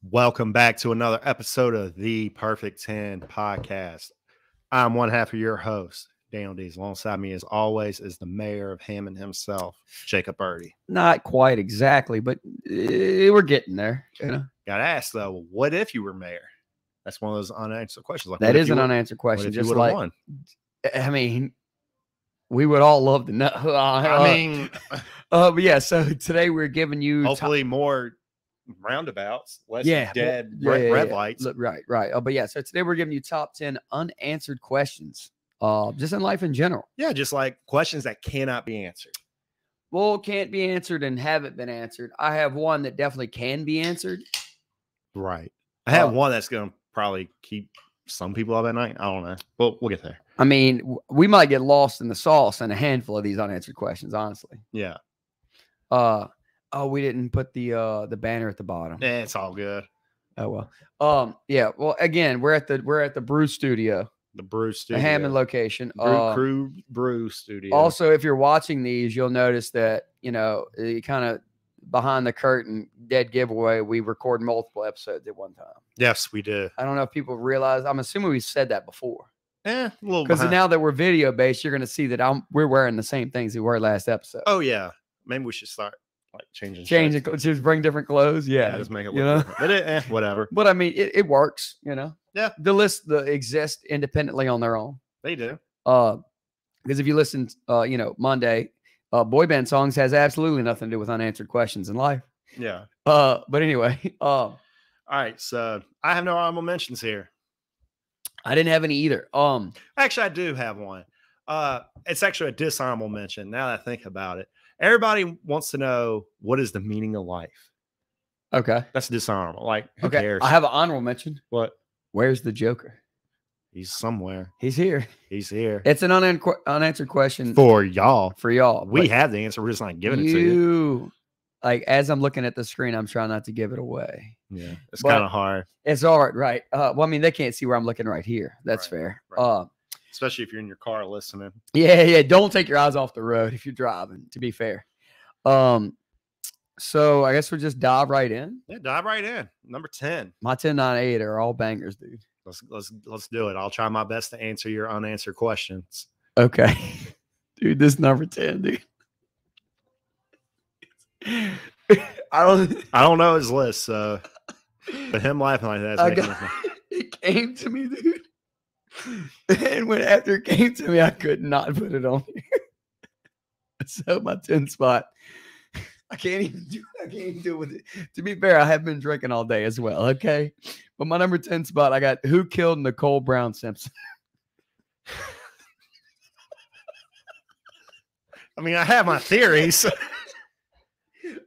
Welcome back to another episode of the Perfect 10 podcast. I'm one half of your host, Daniel Dees. Alongside me, as always, is the mayor of Hammond himself, Jacob Birdie. Not quite exactly, but we're getting there. Got to ask, though, what if you were mayor? That's one of those unanswered questions. That is an unanswered question. Just like, won? I mean, we would all love to know. But yeah, so today we're giving you hopefully more roundabouts, less dead red lights. Right. But yeah, so today we're giving you top 10 unanswered questions, just in life in general. Yeah, just like questions that cannot be answered. Well, can't be answered and haven't been answered. I have one that definitely can be answered. Right. I have one that's going to probably keep some people up at night. I don't know. Well, we'll get there. I mean, we might get lost in the sauce in a handful of these unanswered questions, honestly. Yeah. Oh, we didn't put the banner at the bottom. Yeah, it's all good. Oh well. Yeah. Well, again, we're at the brew studio. The brew studio. The Hammond location. Boot Krewe Brew Studio. Also, if you're watching these, you'll notice that, kind of behind the curtain, dead giveaway, we record multiple episodes at one time. Yes, we do. I don't know if people realize. I'm assuming we said that before. A little because now that we're video based, you're going to see that we're wearing the same things we were last episode. Oh yeah, maybe we should start like changing, just bring different clothes. Yeah, just make it look different. But whatever. But I mean, it works. Yeah, the lists exist independently on their own. They do. Because if you listen, Monday, boy band songs has absolutely nothing to do with unanswered questions in life. Yeah. But anyway, all right. So I have no honorable mentions here. I didn't have any either. Actually, I do have one. It's actually a dishonorable mention. Now that I think about it, everybody wants to know, what is the meaning of life? Okay, that's dishonorable. Like, who cares? I have an honorable mention. What? Where's the Joker? He's somewhere. He's here. He's here. It's an unanswered question for y'all. For y'all, we have the answer. We're just not giving it to you. Like, as I'm looking at the screen, I'm trying not to give it away. Yeah, it's kind of hard. It's hard, right? Well, I mean, they can't see where I'm looking right here. That's fair. Right. Especially if you're in your car listening. Yeah. Don't take your eyes off the road if you're driving, to be fair. So I guess we'll just dive right in. Yeah, dive right in. Number 10. My 10, 9, 8 are all bangers, dude. Let's do it. I'll try my best to answer your unanswered questions. Okay. Dude, this number 10, dude. I don't know his list, so but him laughing like that it came to me, dude. And after it came to me, I could not put it on here. So my 10 spot, I can't even do it with it. To be fair, I have been drinking all day as well. Okay. But my number 10 spot, I got who killed Nicole Brown Simpson. I mean, I have my theories.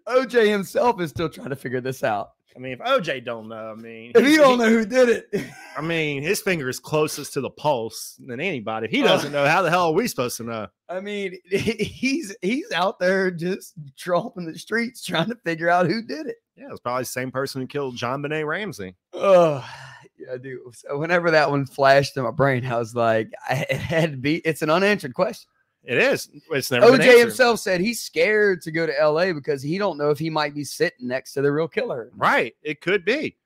OJ himself is still trying to figure this out. I mean, if OJ don't know, I mean, if he don't know who did it, I mean, his finger is closest to the pulse than anybody. If he doesn't know, how the hell are we supposed to know? I mean, he's out there just tromping the streets trying to figure out who did it. Yeah, it's probably the same person who killed John Benet Ramsey. Oh, yeah, dude. So whenever that one flashed in my brain, I was like, it had to be. It's an unanswered question. It is. It's never been OJ himself said he's scared to go to LA because he don't know if he might be sitting next to the real killer. Right. It could be.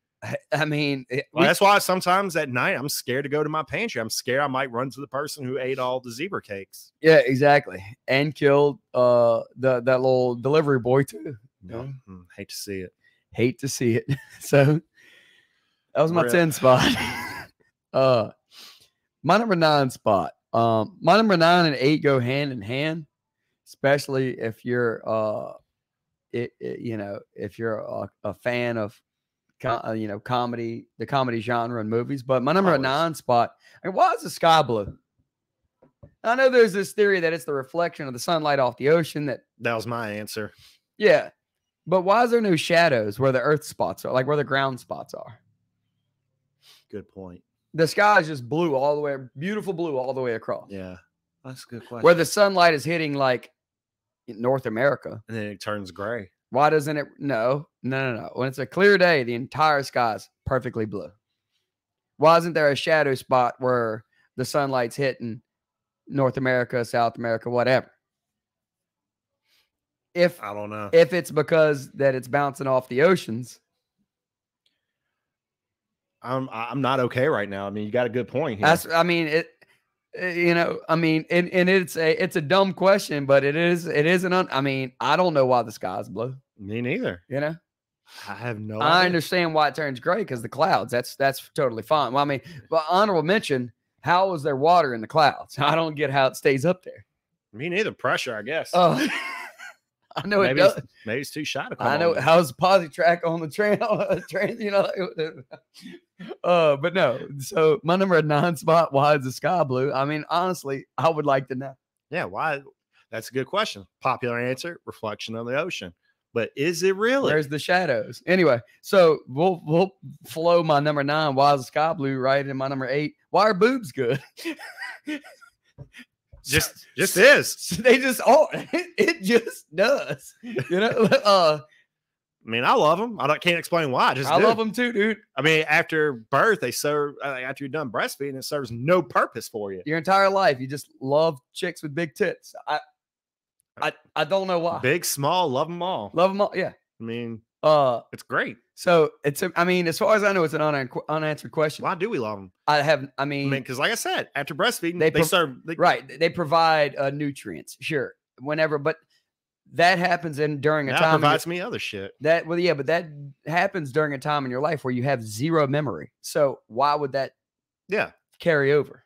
I mean, that's why sometimes at night I'm scared to go to my pantry. I'm scared I might run to the person who ate all the zebra cakes. Yeah, exactly. And killed that little delivery boy too. Yeah. Hate to see it. Hate to see it. So that was my 10 spot. My number 9 spot. My number 9 and 8 go hand in hand, especially if you're, if you're a fan of, comedy, the comedy genre and movies. But my number 9 spot, why is the sky blue? I know there's this theory that it's the reflection of the sunlight off the ocean. That was my answer. Yeah, but why is there no shadows where the earth spots are, like where the ground spots are? Good point. The sky is just blue all the way, beautiful blue all the way across. Yeah, that's a good question. Where the sunlight is hitting like North America. And then it turns gray. Why doesn't it? No. When it's a clear day, the entire sky is perfectly blue. Why isn't there a shadow spot where the sunlight's hitting North America, South America, whatever? I don't know. If it's because that it's bouncing off the oceans. I'm not okay right now. I mean, you got a good point here. That's, I mean, and it's a dumb question, but it is I mean, I don't know why the sky's blue. Me neither. I have no idea. I understand why it turns gray because the clouds. That's totally fine. Well, I mean, but honorable mention, how is there water in the clouds? I don't get how it stays up there. Me neither. Pressure, I guess. I know maybe it does. Maybe it's too shy to come I know on. how's posi track on the train, but no. So my number 9 spot, why is the sky blue? I mean, honestly, I would like to know. Yeah, why? That's a good question. Popular answer: reflection of the ocean. But is it really? Where's the shadows? Anyway, so we'll flow my number 9, why is the sky blue, right in my number 8. Why are boobs good? Just is. They just are. It just does. I mean, I love them. Can't explain why. I love them too, dude. I mean, after birth, they serve. After you're done breastfeeding, it serves no purpose for you. Your entire life, you just love chicks with big tits. I don't know why. Big, small, love them all. Love them all. Yeah. I mean, it's great. So I mean, as far as I know, it's an unanswered question. Why do we love them? I mean, because like I said, after breastfeeding, they serve. They provide nutrients, sure, whenever, but that happens during a time. That provides me other shit. But that happens during a time in your life where you have zero memory. So why would that? Yeah. Carry over.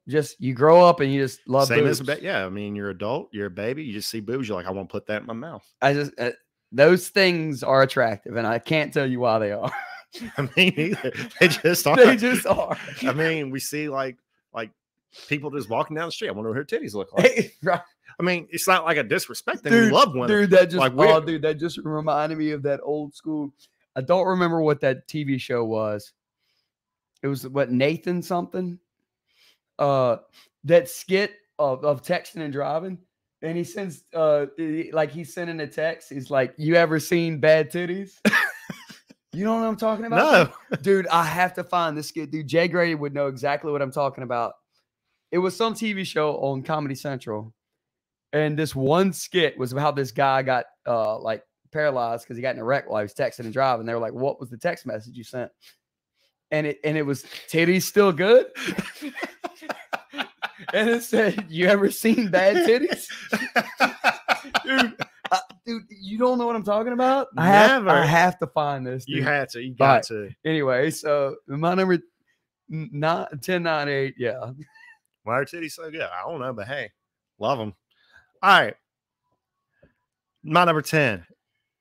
Just you grow up and you just love boobs. I mean, you're adult, you're a baby, you just see boobs, you're like, I want to put that in my mouth. Those things are attractive, and I can't tell you why they are. I mean, either. They just are. They just are. I mean, we see like people just walking down the street. I wonder what her titties look like. Right. I mean, it's not like a disrespect thing. We love women. Dude, that just reminded me of that old school. I don't remember what that TV show was. It was Nathan something. That skit of texting and driving. And he sends, he's sending a text. He's like, "You ever seen bad titties?" You know what I'm talking about? No. Dude, I have to find this skit. Dude, Jay Grady would know exactly what I'm talking about. It was some TV show on Comedy Central. And this one skit was about this guy got, paralyzed because he got in a wreck while he was texting and driving. They were like, "What was the text message you sent?" And it was, "Titties still good?" And it said, "You ever seen bad titties?" Dude, you don't know what I'm talking about? I have to find this. Dude. You had to. You got to. Anyway, so my number 1098, yeah. Why are titties so good? I don't know, but hey, love them. All right. My number 10.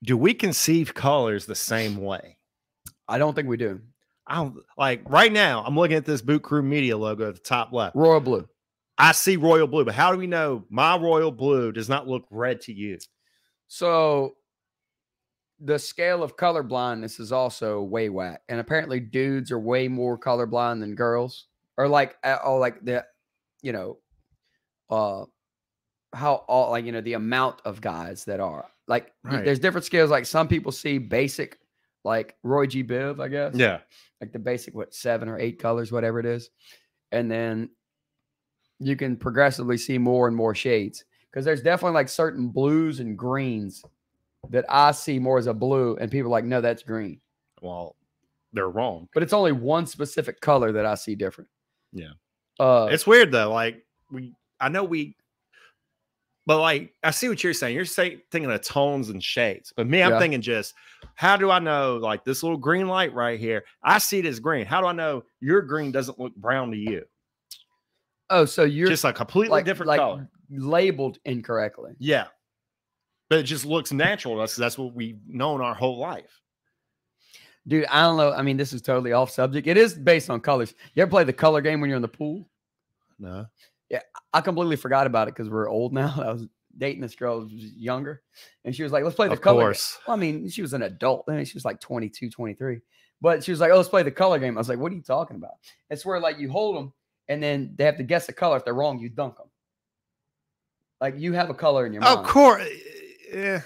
Do we conceive colors the same way? I don't think we do. I don't like right now. I'm looking at this Boot Krewe Media logo at the top left. Royal blue. I see royal blue, but how do we know my royal blue does not look red to you? So the scale of color blindness is also way whack. And apparently dudes are way more colorblind than girls. Or the amount of guys that are. Like there's different scales. Like some people see basic, like Roy G. Biv, I guess. Yeah. Like the basic, 7 or 8 colors, whatever it is. And then you can progressively see more and more shades. Because there's definitely like certain blues and greens that I see more as a blue. And people are like, "No, that's green." Well, they're wrong. But it's only one specific color that I see different. Yeah. It's weird though. Like but like, I see what you're saying. You're thinking of tones and shades. But me, I'm thinking just, how do I know, like this little green light right here, I see it as green. How do I know your green doesn't look brown to you? Oh, so you're just a completely different color. Labeled incorrectly. Yeah. But it just looks natural to us. That's what we've known our whole life. Dude, I don't know. I mean, this is totally off subject. It is based on colors. You ever play the color game when you're in the pool? No. Yeah, I completely forgot about it because we're old now. I was dating this girl who was younger, and she was like, "Let's play the color game." Well, I mean, she was an adult. I mean, she was like 22, 23. But she was like, "Oh, let's play the color game." I was like, "What are you talking about?" It's where like you hold them, and then they have to guess the color. If they're wrong, you dunk them. Like you have a color in your mind. Of course. Yeah.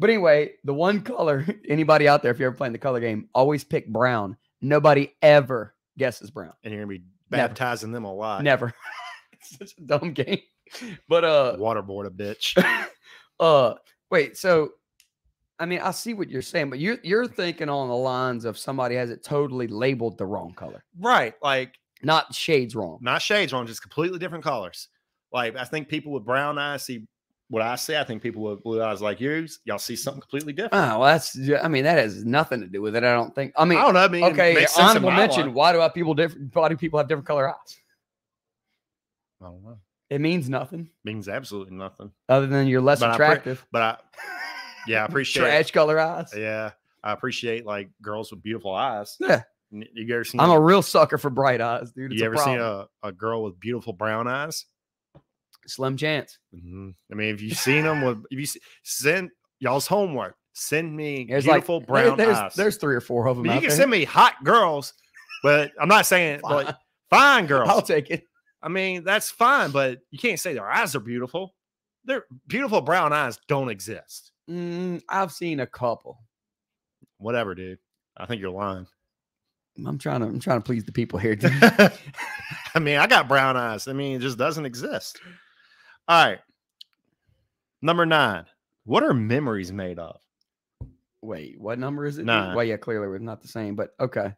But anyway, the one color, anybody out there, if you're ever playing the color game, always pick brown. Nobody ever guesses brown. And you're going to be baptizing them a lot. Never. It's such a dumb game. But waterboard a bitch. Wait, so I mean, I see what you're saying, but you're thinking on the lines of somebody has it totally labeled the wrong color. Right. Like not shades wrong. Not shades wrong, just completely different colors. Like I think people with brown eyes see what I see. I think people with blue eyes like yours, y'all see something completely different. Oh, well, that's, I mean, that has nothing to do with it. I don't think. I mean, I don't know. I mean, okay, honorable mention. Why do people have different color eyes? I don't know. It means nothing. Means absolutely nothing. Other than you're less attractive. I appreciate trash color eyes. Yeah, I appreciate like girls with beautiful eyes. Yeah. You ever seen? I'm a real sucker for bright eyes, dude. You ever seen a girl with beautiful brown eyes? Slim chance. Mm-hmm. I mean, if you've seen them, send y'all's homework. Send me there's beautiful brown eyes. There's 3 or 4 of them. You can send me hot girls, but I'm not saying like fine girls. I'll take it. I mean, that's fine, but you can't say their eyes are beautiful. Their beautiful brown eyes don't exist. I've seen a couple. Whatever, dude. I think you're lying. I'm trying to please the people here, dude. I mean, I got brown eyes. I mean, it just doesn't exist. All right. Number 9. What are memories made of? Wait, what number is it? 9. Well, yeah, clearly we're not the same, but okay.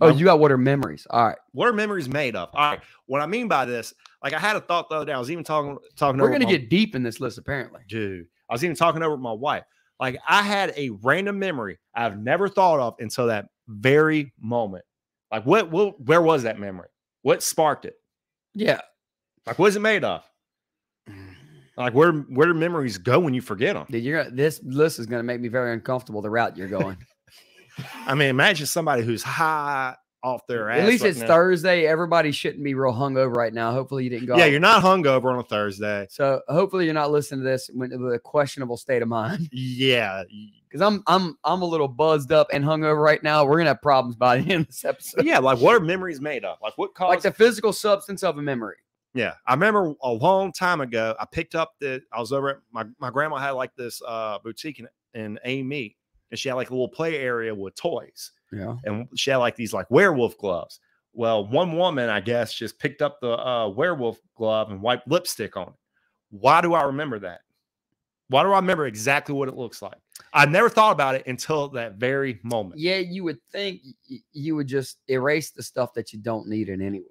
Oh, you got what are memories? All right. What are memories made of? All right. What I mean by this, like I had a thought the other day. I was even talking. We're going to get deep in this list, apparently. Dude, I was even talking over with my wife. Like I had a random memory I've never thought of until that very moment. Like where was that memory? What sparked it? Yeah. Like what is it made of? Like where do memories go when you forget them? Dude, this list is going to make me very uncomfortable. The route you're going. I mean, imagine somebody who's high off their ass. At least it's Thursday. Everybody shouldn't be real hungover right now. Hopefully you didn't go. Yeah, you're not hungover on a Thursday. So hopefully you're not listening to this with a questionable state of mind. Yeah, because I'm a little buzzed up and hungover right now. We're gonna have problems by the end of this episode. Yeah, like what are memories made of? Like what caused? Like the physical substance of a memory. Yeah, I remember a long time ago. I picked up I was over at my grandma had like this boutique in Amy, and she had like a little play area with toys. Yeah, and she had like these like werewolf gloves. Well, one woman, I guess, just picked up the werewolf glove and wiped lipstick on it. Why do I remember that? Why do I remember exactly what it looks like? I never thought about it until that very moment. Yeah, you would think you would just erase the stuff that you don't need in any way.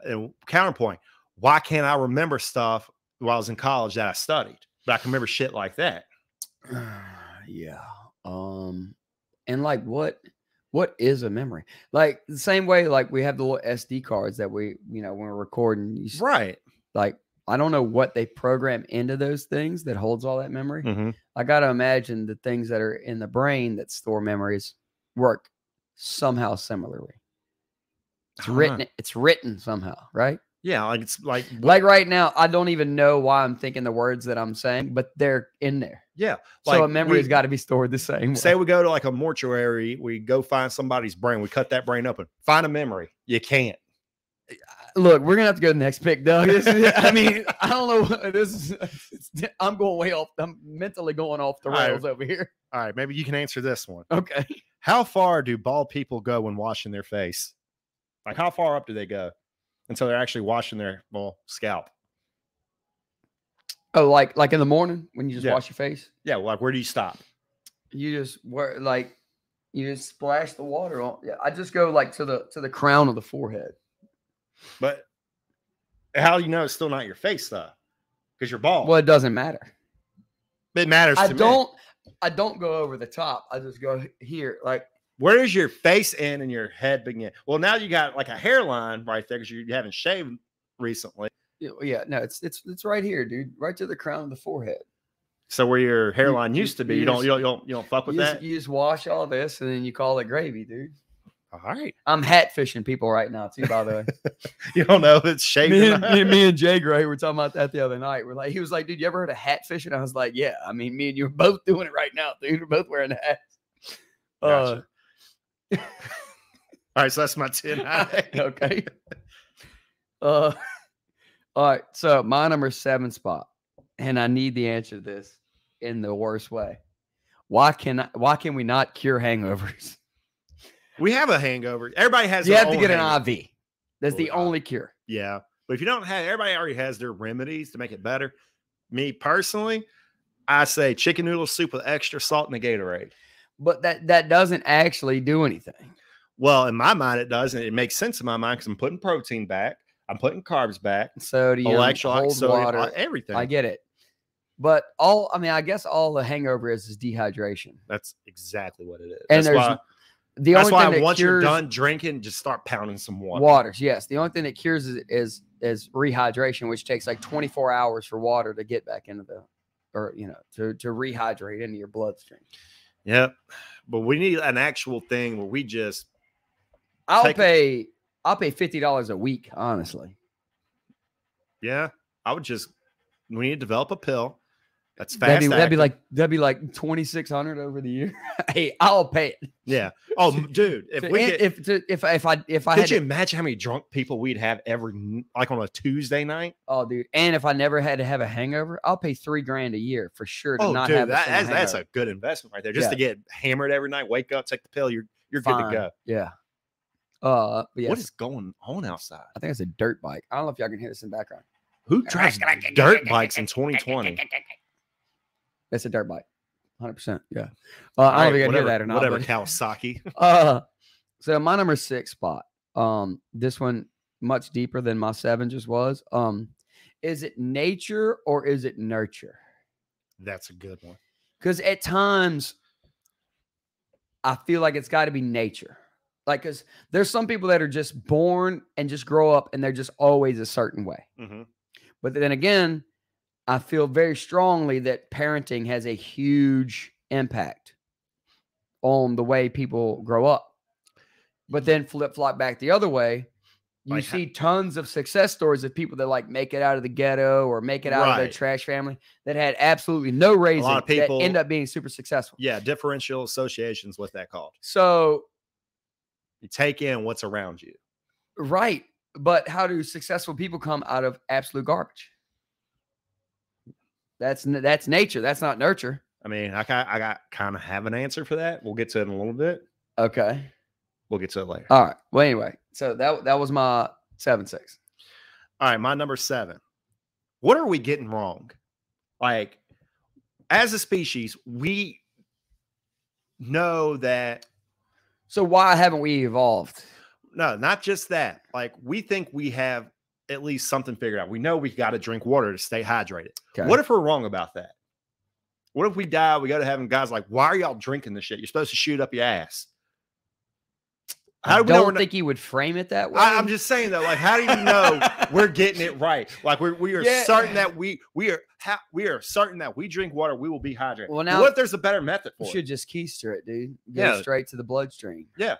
And counterpoint, why can't I remember stuff while I was in college that I studied? But I can remember shit like that. Yeah. And like what is a memory? Like the same way, like we have the little SD cards that we, when we're recording. Right. Like, I don't know what they program into those things that holds all that memory. Mm-hmm. I got to imagine the things that are in the brain that store memories work somehow similarly. It's written somehow, right? Yeah, like it's like right now, I don't even know why I'm thinking the words that I'm saying, but they're in there. Yeah. So a memory's got to be stored the same way. Say we go to like a mortuary, we go find somebody's brain, we cut that brain up and find a memory. You can't. Look, we're gonna have to go to the next pick, Doug. I mean, I don't know. I'm going way off. I'm mentally going off the rails over here. All right, maybe you can answer this one. Okay. How far do bald people go when washing their face? Like, how far up do they go until they're actually washing their scalp? Oh, like in the morning when you just wash your face? Yeah. Like, where do you stop? You just you just splash the water on. Yeah, I just go like to the crown of the forehead. But how do you know it's still not your face though? Because you're bald. Well, it doesn't matter. It matters to me. I don't go over the top. I just go here. Like, where does your face end and your head begin? Well, now you got like a hairline right there because you haven't shaved recently. Yeah, no, it's right here, dude. Right to the crown of the forehead. So where your hairline used to be, you don't fuck with that. You just wash all this and then you call it gravy, dude. All right. I'm hat fishing people right now too, by the way. You don't know if it's shaving. Me and Jay Gray were talking about that the other night. He was like, dude, you ever heard of hat fishing? I was like, yeah. I mean, me and you are both doing it right now, dude. We're both wearing hats. Gotcha. All right, so that's my 10. Okay. All right. So my number 7 spot, and I need the answer to this in the worst way. Why can we not cure hangovers? We have a hangover. Everybody has. You have to get an IV. That's the only cure. Yeah, but if you don't have, everybody already has their remedies to make it better. Me personally, I say chicken noodle soup with extra salt and a Gatorade. But that doesn't actually do anything. Well, in my mind, it does, and it makes sense in my mind because I'm putting protein back, I'm putting carbs back, sodium, electrolytes, cold water, everything. I get it. But I guess all the hangover is dehydration. That's exactly what it is. And that's why once you're done drinking, just start pounding some water. Waters, yes. The only thing that cures it is rehydration, which takes like 24 hours for water to get back into to rehydrate into your bloodstream. Yep. But we need an actual thing where we just I'll pay $50 a week, honestly. Yeah. We need to develop a pill. That's fast. That'd be like 2,600 over the year. Hey, I'll pay it. Yeah. Oh, dude. If I could you imagine how many drunk people we'd have on a Tuesday night? Oh, dude. And if I never had to have a hangover, I'll pay $3,000 a year for sure to not have that's a good investment right there. Just to get hammered every night, wake up, take the pill, you're good to go. Yeah. Yes. What is going on outside? I think it's a dirt bike. I don't know if y'all can hear this in the background. Who drives dirt bikes in 2020? It's a dirt bike. 100%. Yeah. I don't know if you can hear that or not. Whatever, Kawasaki. So my number 6 spot. This one much deeper than my 7 just was. Is it nature or is it nurture? That's a good one. Because at times I feel like it's got to be nature. Like, because there's some people that are just born and just grow up and they're just always a certain way. Mm-hmm. But then again, I feel very strongly that parenting has a huge impact on the way people grow up. But then flip-flop back the other way, you see tons of success stories of people that like make it out of the ghetto or make it out of their trash family that had absolutely no raising. A lot of people that end up being super successful. Yeah, differential associations, what's that called? So you take in what's around you. Right. But how do successful people come out of absolute garbage? That's nature. That's not nurture. I mean, I kind of have an answer for that. We'll get to it in a little bit. Okay. We'll get to it later. All right. Well, anyway, so that was my 7-6. All right, my number 7. What are we getting wrong? Like, as a species, we know that. So why haven't we evolved? No, not just that. Like, we think we have at least something figured out. We know we got to drink water to stay hydrated. Okay. What if we're wrong about that? What if we die? We go to heaven. Guys, like, why are y'all drinking this shit? You're supposed to shoot up your ass. I don't think you would frame it that way. I'm just saying though, like, how do you know we're getting it right? Like, we are certain that we are certain that we drink water, we will be hydrated. Well, now, what if there's a better method for it? You should just keister it, dude. Go straight to the bloodstream. Yeah.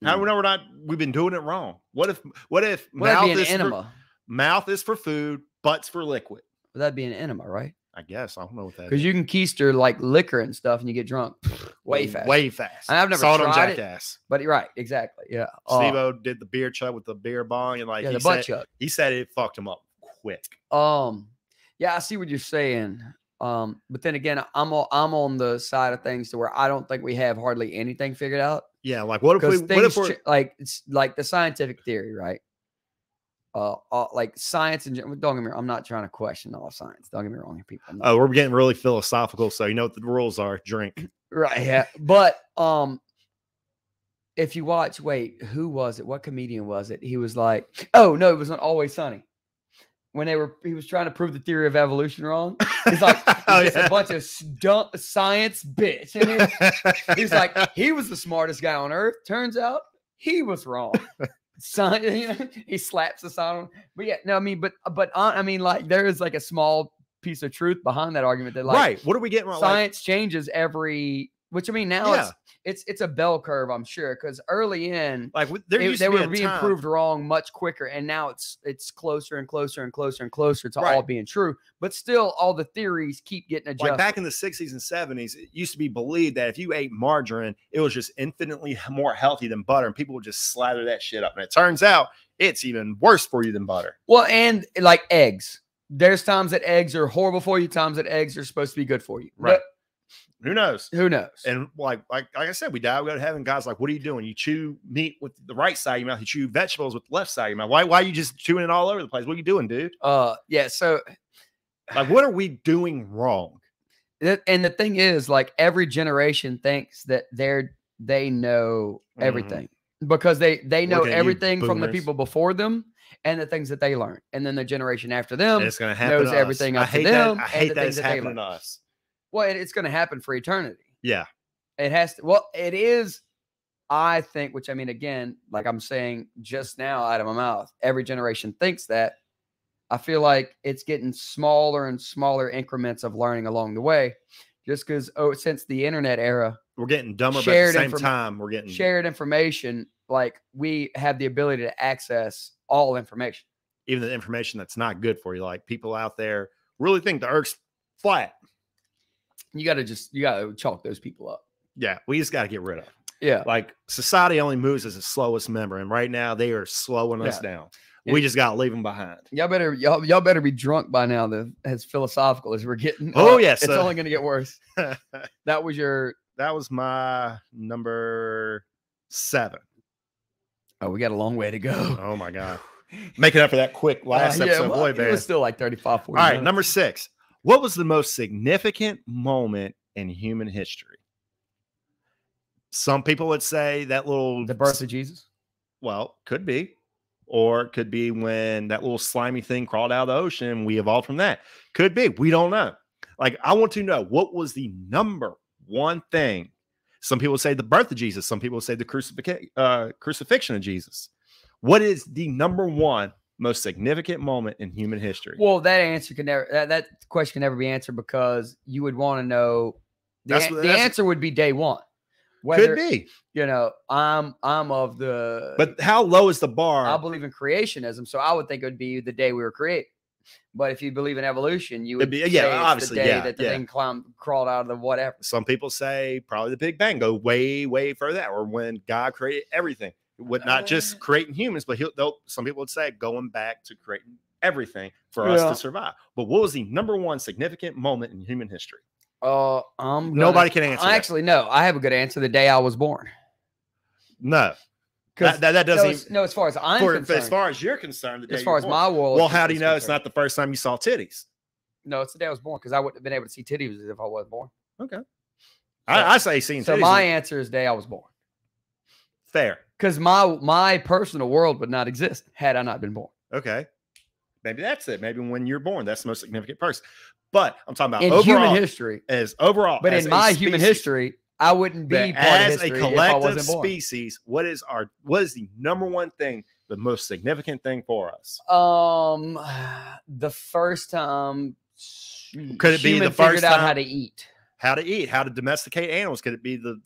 How do we know we've been doing it wrong? What if mouth is for food, butt's for liquid? Well, that'd be an enema, right? I guess. I don't know what that is. Because you can keister like liquor and stuff and you get drunk way fast. Way fast. I've never tried it. But right, exactly. Yeah. Steve-O did the beer chug with the beer bong and like the butt chug. He said it fucked him up quick. Yeah, I see what you're saying. But then again, I'm on the side of things to where I don't think we have hardly anything figured out. Yeah, like what if we're like it's like the scientific theory, right? Like science and don't get me wrong, I'm not trying to question all science. Don't get me wrong, people. Oh, we're getting really philosophical, so you know what the rules are. Drink. Right, yeah. But if you watch, who was it? What comedian was it? He was like, oh no, it was on Always Sunny. When he was trying to prove the theory of evolution wrong. He's like, a bunch of science bitch. And he's like, he was the smartest guy on earth. Turns out he was wrong. He slaps us on. But yeah, no, I mean, but I mean, like, there is like a small piece of truth behind that argument that, like, right. What are we getting wrong? Science changes which I mean, now it's a bell curve, I'm sure, because early in, like, they were being proved wrong much quicker, and now it's closer and closer and closer and closer to all being true. But still, all the theories keep getting adjusted. Like back in the 60s and 70s, it used to be believed that if you ate margarine, it was just infinitely more healthy than butter, and people would just slather that shit up. And it turns out it's even worse for you than butter. Well, and like eggs, there's times that eggs are horrible for you, times that eggs are supposed to be good for you. Right. But who knows? Who knows? And like I said, we die, we go to heaven. Guys, like, what are you doing? You chew meat with the right side of your mouth. You chew vegetables with the left side of your mouth. Why are you just chewing it all over the place? What are you doing, dude? Yeah. So Like, what are we doing wrong? And the thing is, like, every generation thinks that they know everything because they know everything from the people before them and the things that they learned. And then the generation after them it's going to happen knows everything up to them. I hate that it's happening to us. Well, it's going to happen for eternity. Yeah. It has to. Well, it is, I think, which I mean, again, like I'm saying just now out of my mouth, every generation thinks that. I feel like it's getting smaller and smaller increments of learning along the way, just because since the internet era, we're getting dumber, but at the same time, we're getting shared information. Like we have the ability to access all information, even the information that's not good for you. Like people out there really think the Earth's flat. You got to chalk those people up. Yeah, we just got to get rid of them. Yeah, like society only moves as the slowest member, and right now they are slowing us down. We just got to leave them behind. Y'all better be drunk by now. As philosophical as we're getting. Oh yes, it's only going to get worse. That was my number 7. Oh, we got a long way to go. Oh my God, making up for that quick last episode. Well, boy, man, it was still like 35, 40 All right, minutes. number 6. What was the most significant moment in human history? Some people would say the birth of Jesus. Well, could be. Or it could be when that little slimy thing crawled out of the ocean and we evolved from that. Could be. We don't know. Like, I want to know, what was the number one thing? Some people say the birth of Jesus. Some people say the crucifixion of Jesus. What is the number one most significant moment in human history? Well, that question can never be answered because you would want to know. The answer would be day one. Could be. I'm of the. But how low is the bar? I believe in creationism, so I would think it would be the day we were created. But if you believe in evolution, you would say obviously, the day that the thing crawled out of the whatever. Some people say probably the Big Bang, go way, way further, or when God created everything. It would not just creating humans, but some people would say going back to creating everything for us to survive. But what was the number one significant moment in human history? Nobody can answer. Actually, no. I have a good answer. The day I was born. No, that doesn't. No, as far as I'm concerned. As far as you're concerned, as far as my world. Well, how do you know it's not the first time you saw titties? No, it's the day I was born because I wouldn't have been able to see titties if I wasn't born. Okay. So, I say seeing titties. So my answer is day I was born. Fair. Because my personal world would not exist had I not been born. Okay. Maybe that's it. Maybe when you're born, that's the most significant person. But I'm talking about in overall, human history. But in my human history, I wouldn't be part of history as a collective species. What is the number one thing, the most significant thing for us? The first time could it be the first time out how to eat? How to domesticate animals? Could it be the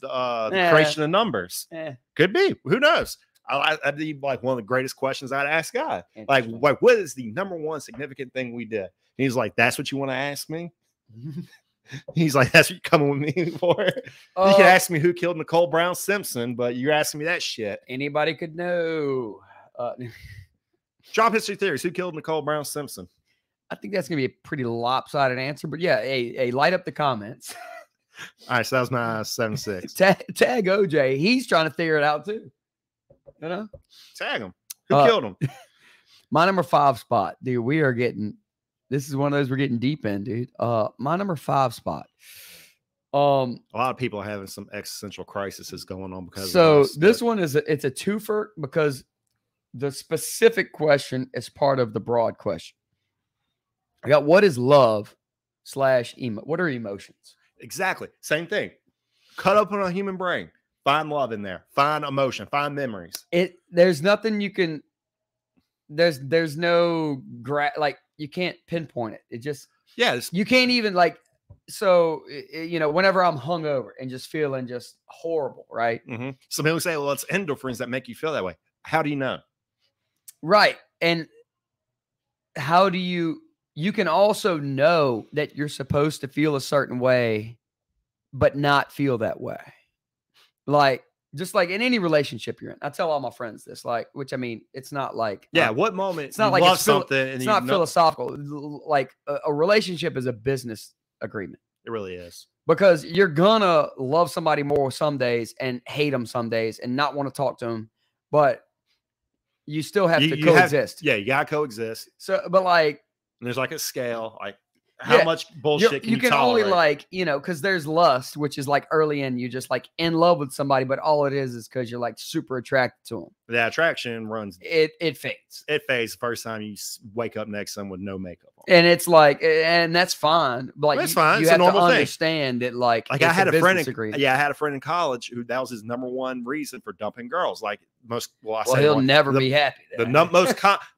creation of numbers? Could be. Who knows? That'd be like one of the greatest questions I'd ask God. Like, what is the number one significant thing we did? And he's like, that's what you want to ask me? He's like, that's what you're coming with me for? You can ask me who killed Nicole Brown Simpson, but you're asking me that shit. Anybody could know. Drop history theories. Who killed Nicole Brown Simpson? I think that's going to be a pretty lopsided answer, but yeah, hey, light up the comments. All right, so that was my 7-6. Tag OJ. He's trying to figure it out too. Tag him. Who killed him? My number 5 spot, dude. This is one of those we're getting deep in, dude. My number 5 spot. A lot of people are having some existential crises going on because of this one it's a twofer because the specific question is part of the broad question. I got what is love / what are emotions? Exactly. Same thing. Cut open a human brain. Find love in there. Find emotion. Find memories. There's nothing you can. There's no you can't pinpoint it. It just you can't even whenever I'm hungover and just feeling just horrible, right? Mm-hmm. Some people say, well, it's endorphins that make you feel that way. How do you know? Right. And how do you can also know that you're supposed to feel a certain way, but not feel that way. Just like in any relationship you're in. I tell all my friends this, which I mean, it's not like, what moment it's not like love something and it's not philosophical. Like a relationship is a business agreement. It really is. Because you're gonna love somebody more some days and hate them some days and not want to talk to them, but you still have to coexist. You gotta coexist. So, but and there's like a scale, how much bullshit can you can tolerate? only like, because there's lust, which is like early in you just like in love with somebody, but all it is because you're like super attracted to them. The attraction runs. It fades. It fades the first time you wake up next to them with no makeup on. And it's like, and that's fine. Like, that's fine. You it's have a normal to thing. Understand that, like I had a friend. I had a friend in college who that was his number one reason for dumping girls. Like he'll never be happy.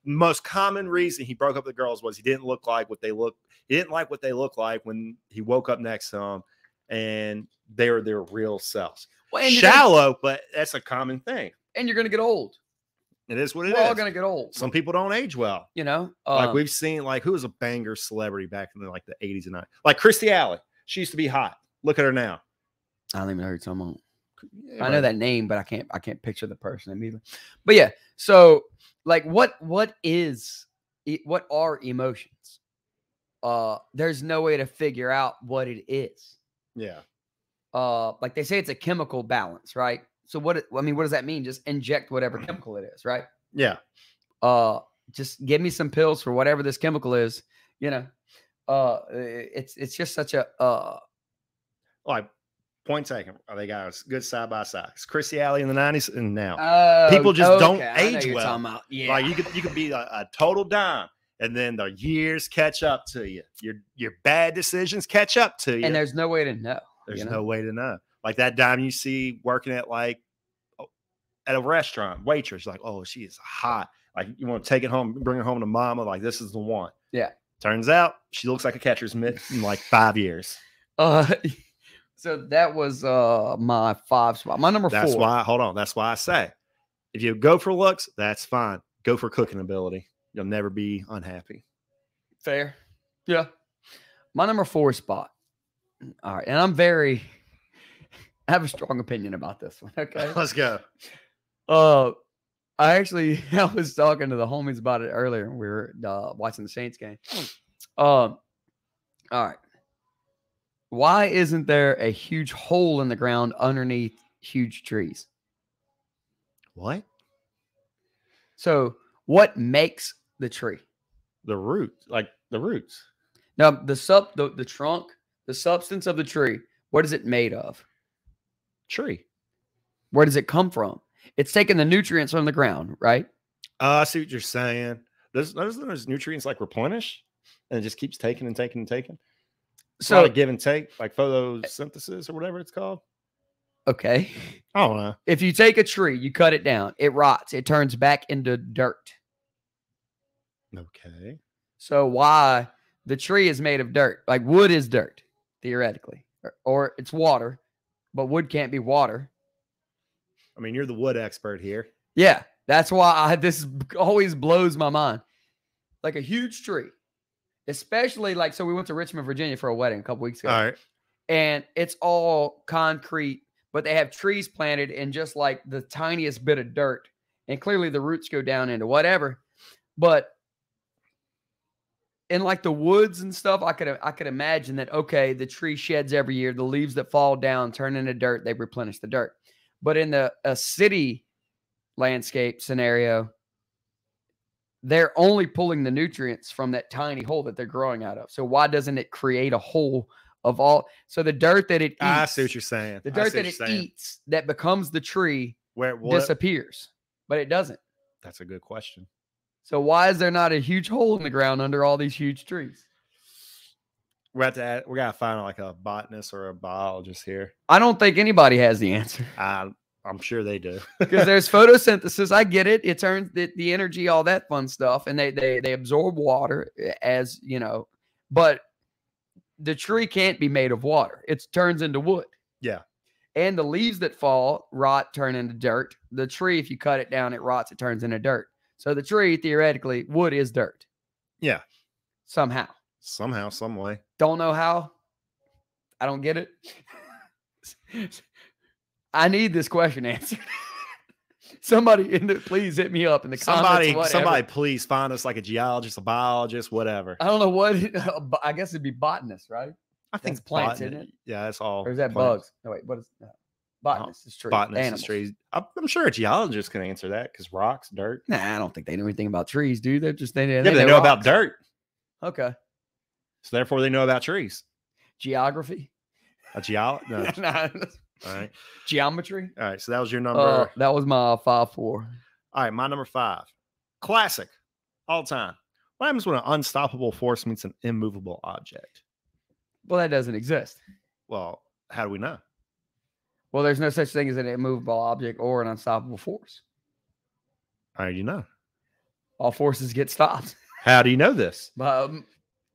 Most common reason he broke up with girls was he didn't look like what they look. He didn't like what they looked like when he woke up next to them, and they were their real selves. Well, shallow, but that's a common thing. And you're gonna get old. It is what it is. We're all gonna get old. Some people don't age well. Like we've seen, like who was a banger celebrity back in the 80s and 90s? Like Christy Alley. She used to be hot. Look at her now. I don't even heard someone. I know that name, but I can't picture the person immediately. But yeah, so like what are emotions? There's no way to figure out what it is. Yeah. Like they say it's a chemical balance, right? So what does that mean? Just inject whatever chemical it is, right? Yeah. Just give me some pills for whatever this chemical is, it's just such a like point taken. They got a good side by side. It's Chrissy Alley in the 90s and now. People just don't age well. Yeah. Like you could be a total dime, and then the years catch up to you. Your bad decisions catch up to you. And there's no way to know. There's no way to know. Like that dime you see working at at a restaurant, waitress, like, oh, she is hot. Like you want to take it home, bring her home to mama. Like this is the one. Yeah. Turns out she looks like a catcher's mitt in like 5 years. So that was my 5 spot. My number 4. That's why I say if you go for looks, that's fine. Go for cooking ability. You'll never be unhappy. Fair. Yeah. My number 4 spot. All right. And I have a strong opinion about this one. Okay. Let's go. I was talking to the homies about it earlier. We were watching the Saints game. All right. Why isn't there a huge hole in the ground underneath huge trees? What? So what makes the tree? The roots. Now the trunk, the substance of the tree, what is it made of? Tree. Where does it come from? It's taking the nutrients from the ground, right? I see what you're saying. Doesn't those nutrients like replenish, and it just keeps taking and taking and taking? So like give and take, like photosynthesis or whatever it's called. Okay. I don't know. If you take a tree, you cut it down, it rots, it turns back into dirt. Okay. So why the tree is made of dirt? Like wood is dirt, theoretically, or it's water, but wood can't be water. I mean, you're the wood expert here. Yeah, that's why this always blows my mind. Like a huge tree, especially so we went to Richmond, Virginia for a wedding a couple weeks ago. All right. And it's all concrete, but they have trees planted in just like the tiniest bit of dirt. And clearly the roots go down into whatever. But in like the woods and stuff, I could imagine that, okay, the tree sheds every year. The leaves that fall down turn into dirt. They replenish the dirt. But in a city landscape scenario, they're only pulling the nutrients from that tiny hole that they're growing out of. So why doesn't it create a hole of all? So the dirt that it eats, I see what you're saying. The dirt that it eats that becomes the tree disappears, but it doesn't. That's a good question. So why is there not a huge hole in the ground under all these huge trees? We gotta find like a botanist or a biologist here. I don't think anybody has the answer. I'm sure they do. Because there's photosynthesis. I get it. It turns the energy, all that fun stuff, and they absorb water, as you know. But the tree can't be made of water. It turns into wood. Yeah. And the leaves that fall rot, turn into dirt. The tree, if you cut it down, it rots. It turns into dirt. So the tree, theoretically, wood is dirt. Yeah. Somehow, some way. Don't know how. I don't get it. I need this question answered. Somebody please hit me up in the comments. Somebody please find us like a geologist, a biologist, whatever. I don't know what. I guess it'd be botanist, right? I think it's plants, isn't it? Yeah, that's all. Or is that plants. bugs? No, wait. What is that? Botanist is trees. Botanist is trees. I'm sure a geologist can answer that because rocks, dirt. Nah, I don't think they know anything about trees, dude. They're just they know about dirt. Okay. So therefore, they know about trees. Geography. A geologist? No. Nah. All right. Geometry. All right. So that was your number. That was my 5-4. All right. My number 5. Classic. All time. What happens when an unstoppable force meets an immovable object? Well, that doesn't exist. Well, how do we know? Well, there's no such thing as an immovable object or an unstoppable force. How do you know? All forces get stopped. How do you know this?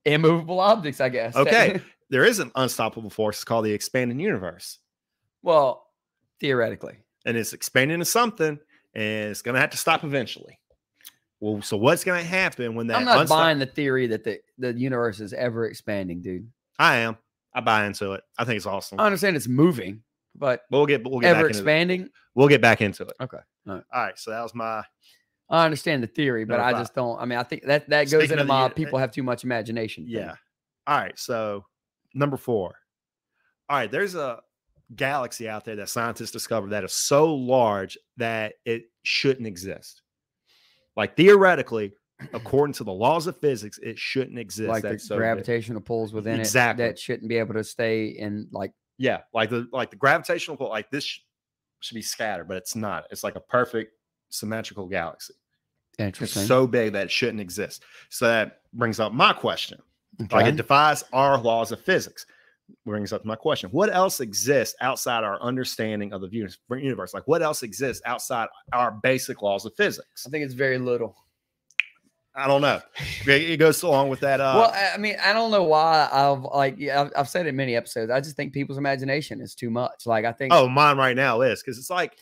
Immovable objects, I guess. Okay. There is an unstoppable force. It's called the expanding universe. Well, theoretically. And it's expanding to something, and it's going to have to stop eventually. Well, so what's going to happen when that... I'm not buying the theory that the universe is ever expanding, dude. I am. I buy into it. I think it's awesome. I understand it's moving, but we'll get ever back expanding? We'll get back into it. Okay. All right. So that was my... I understand the theory, but I just don't... I mean, I think that goes into my people have too much imagination thing. Yeah. All right. So number 4. All right. There's a galaxy out there that scientists discovered that is so large that it shouldn't exist. Like theoretically, according to the laws of physics, it shouldn't exist. Like the gravitational pulls within it that shouldn't be able to stay in like... Yeah. Like the gravitational pull, like this should be scattered, but it's not. It's like a perfect symmetrical galaxy. Interesting. It's so big that it shouldn't exist. So that brings up my question. Okay. Like it defies our laws of physics. Brings up my question. What else exists outside our understanding of the universe? Like what else exists outside our basic laws of physics? I think it's very little. I don't know. It goes along with that. Well, I mean, I don't know why I've said it in many episodes. I just think people's imagination is too much. Like I think. Oh, mine right now is because it's like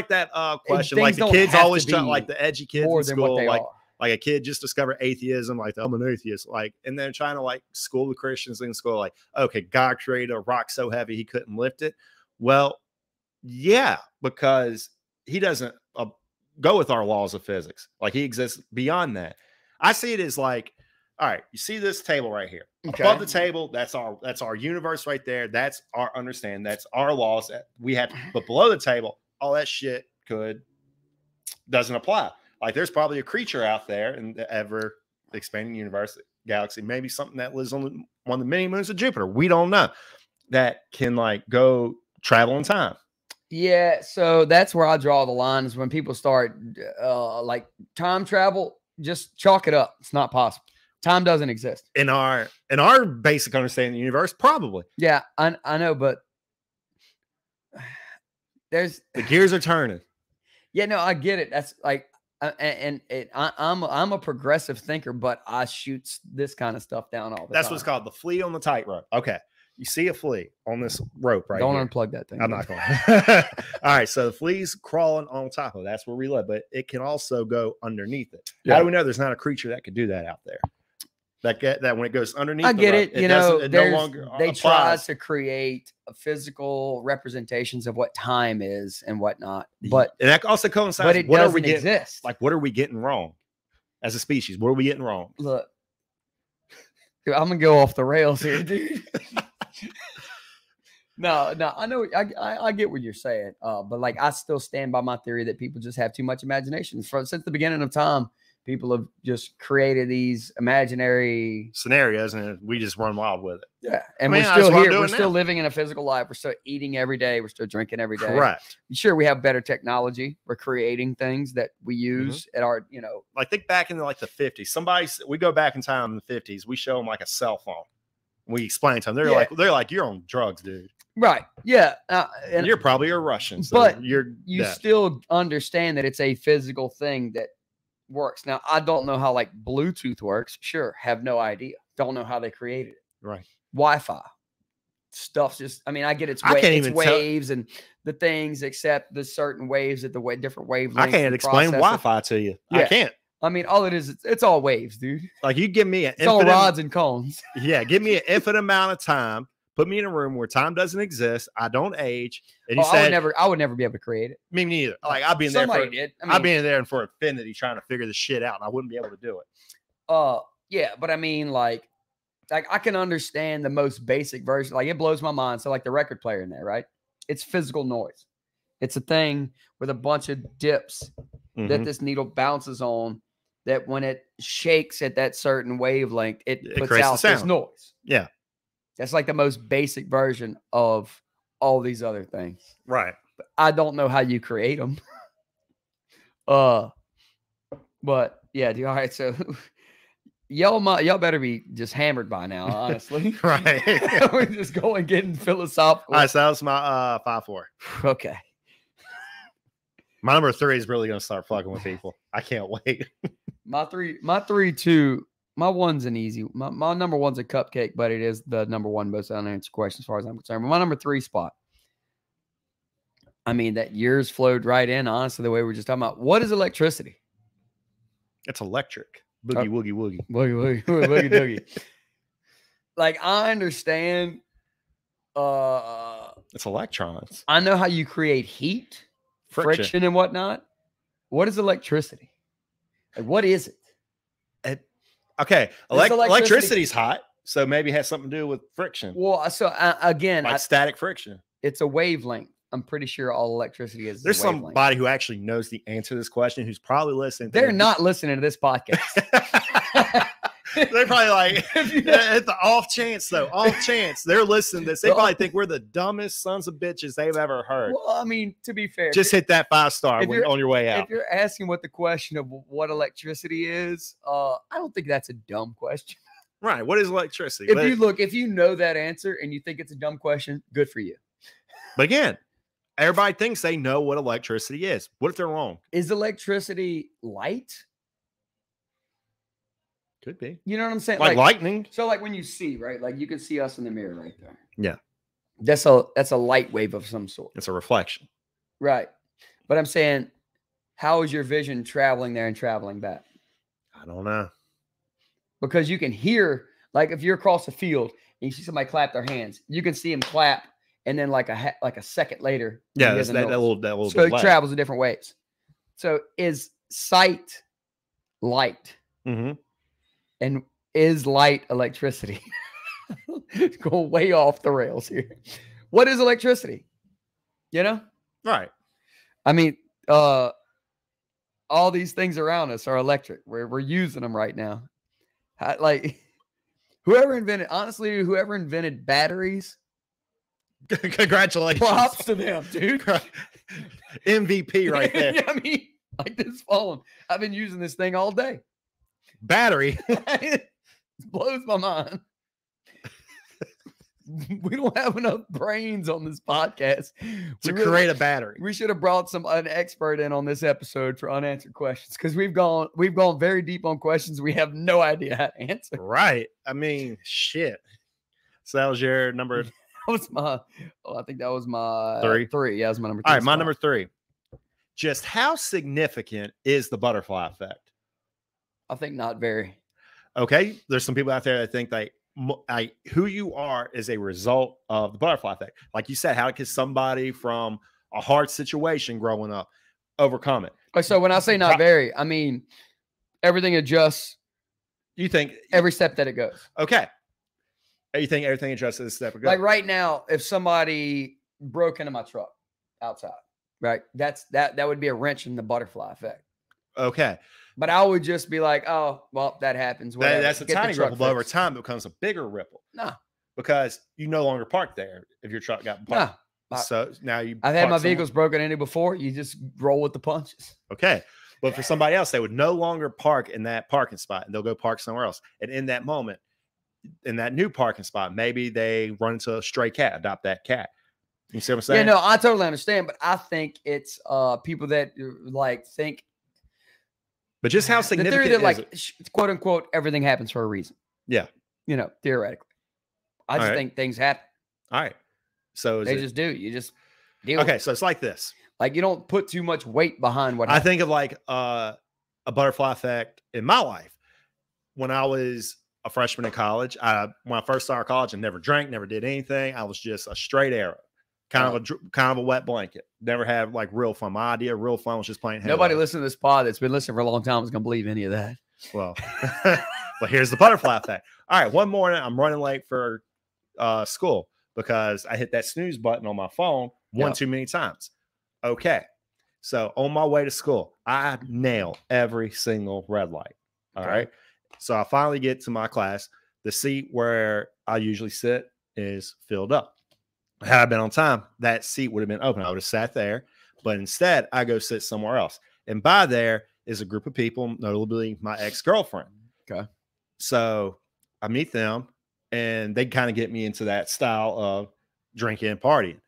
that question. Like the kids always try, like the edgy kids in school, like a kid just discovered atheism, like I'm an atheist, like, and they're trying to like school the Christians in school, like, okay, God created a rock so heavy he couldn't lift it. Well, yeah, because he doesn't go with our laws of physics. Like he exists beyond that. I see it as like, all right, you see this table right here. Okay. Above the table, that's our universe right there. That's our understanding. That's our laws that we have. But below the table, all that shit doesn't apply. Like there's probably a creature out there in the ever expanding universe, galaxy, maybe something that lives on one of the many moons of Jupiter. We don't know, that can like go travel in time. Yeah. So that's where I draw the line is when people start like time travel, just chalk it up. It's not possible. Time doesn't exist. In our basic understanding of the universe, probably. Yeah, I know, but there's the gears are turning. Yeah, no, I get it. That's like, I'm a progressive thinker, but I shoot this kind of stuff down all the time. That's what's called the flea on the tightrope. Okay, you see a flea on this rope right Don't here. Unplug that thing. I'm not going to. All right, so the flea's crawling on top of it. That's where we live, but it can also go underneath it. Yeah. How do we know there's not a creature that could do that out there? That when it goes underneath, I get it. You know, no longer they try to create physical representations of what time is and whatnot, but and that also coincides. But it doesn't exist. Like, what are we getting wrong as a species? What are we getting wrong? Look, dude, I'm gonna go off the rails here, dude. No, I know, I get what you're saying, but like I still stand by my theory that people just have too much imagination. Since the beginning of time, people have just created these imaginary scenarios, and we just run wild with it. Yeah, and we're still here. We're still living in a physical life. We're still eating every day. We're still drinking every day. Correct. Sure, we have better technology. We're creating things that we use at our, like think back in like the 50s. We go back in time in the 50s. We show them like a cell phone. We explain to them. They're like, you're on drugs, dude. Right. Yeah. And you're probably a Russian, so but you still understand that it's a physical thing that works. Now, I don't know how like Bluetooth works. Sure. Have no idea. Don't know how they created it. Right. Wi-Fi stuff's just, I mean, I get it's waves and the things, except the certain waves at the different wavelengths. I can't explain Wi-Fi to you. Yeah. I can't. I mean, all it is, it's all waves, dude. Like you give me it's all rods and cones. Yeah. Give me an infinite amount of time. Put me in a room where time doesn't exist. I don't age. And you said, I would never be able to create it. Me neither. Like I'd be in there. I'd be in there for infinity trying to figure the shit out, and I wouldn't be able to do it. Yeah, but I mean, like I can understand the most basic version. Like it blows my mind. So like the record player in there, right? It's physical noise. It's a thing with a bunch of dips that this needle bounces on, that when it shakes at that certain wavelength, it puts out this noise. Yeah. That's like the most basic version of all these other things. Right. But I don't know how you create them. But yeah, all right. So y'all better be just hammered by now, honestly. Right. We're just going getting philosophical. All right, so that was my 5-4. Okay. My number 3 is really gonna start fucking with people. I can't wait. My 3-2. My 1's an easy. My number 1's a cupcake, but it is the number 1 most unanswered question as far as I'm concerned. But my number 3 spot. I mean, that yours flowed right in, honestly, the way we're just talking about. What is electricity? It's electric. Boogie, woogie, woogie. Boogie, boogie, doogie. Like, I understand. It's electrons. I know how you create heat, friction and whatnot. What is electricity? Like, what is it? Okay, electricity's hot, so maybe it has something to do with friction. Well, so again, like static friction. It's a wavelength. I'm pretty sure all electricity is. There's somebody who actually knows the answer to this question who's probably listening. They're not listening to this podcast. They're probably like, at the off chance, they're listening to this. They probably think we're the dumbest sons of bitches they've ever heard. Well, I mean, to be fair, just hit that 5-star on your way out. If you're asking what the question of what electricity is, I don't think that's a dumb question. Right. What is electricity? If you know that answer and you think it's a dumb question, good for you. But again, everybody thinks they know what electricity is. What if they're wrong? Is electricity light? Could be. You know what I'm saying? Like lightning. So like when you see, right? Like you can see us in the mirror right there. Yeah. That's a light wave of some sort. It's a reflection. Right. But I'm saying, how is your vision traveling there and traveling back? I don't know. Because you can hear, like if you're across the field and you see somebody clap their hands, you can see them clap, and then like a second later, yeah, that little. So it travels in different ways. So is sight light? Mm-hmm. And is light electricity? Going way off the rails here. What is electricity? You know? Right. I mean, all these things around us are electric. We're using them right now. Like whoever invented batteries. Congratulations. Props to them, dude. MVP right there. I mean, like this phone. I've been using this thing all day. Battery. It blows my mind. We don't have enough brains on this podcast to create a battery. We should have brought an expert in on this episode for unanswered questions, because we've gone very deep on questions we have no idea how to answer. Right. I mean, shit. So that was your number. I think that was my 3. Yeah, that was my number 3. All right, my number 3. Just how significant is the butterfly effect? I think not very. Okay, there's some people out there that think who you are is a result of the butterfly effect. Like you said, how can somebody from a hard situation growing up overcome it? So when I say not very, I mean everything adjusts. You think every step that it goes. Okay. You think everything adjusts as a step it goes? Like right now, if somebody broke into my truck outside, right? That would be a wrench in the butterfly effect. Okay. But I would just be like, oh, well, that happens. That's a tiny ripple, but over time it becomes a bigger ripple. No. Because you no longer park there if your truck got parked. No. So now I've had my vehicles broken into before. You just roll with the punches. Okay. But for somebody else, they would no longer park in that parking spot and they'll go park somewhere else. And in that moment, in that new parking spot, maybe they run into a stray cat, adopt that cat. You see what I'm saying? Yeah, no, I totally understand. But I think it's people that like think. But just how significant the theory that, like, quote unquote, everything happens for a reason. Yeah. You know, theoretically. I just think things happen. All right. So they just do. You just deal with it. So it's like this. Like you don't put too much weight behind what happens. I think of like a butterfly effect in my life. When I was a freshman in college, when I first started college, I never drank, never did anything. I was just a straight arrow. Kind of a wet blanket. Never had like real fun. My idea of real fun was just playing. Nobody listening to this pod that's been listening for a long time is going to believe any of that. Well, but here's the butterfly effect. All right, one morning I'm running late for school because I hit that snooze button on my phone one too many times. Okay, So on my way to school, I nail every single red light. All right. So I finally get to my class. The seat where I usually sit is filled up. Had I been on time, that seat would have been open. I would have sat there, but instead I go sit somewhere else. And by there is a group of people, notably my ex-girlfriend. Okay. So I meet them and they kind of get me into that style of drinking and partying.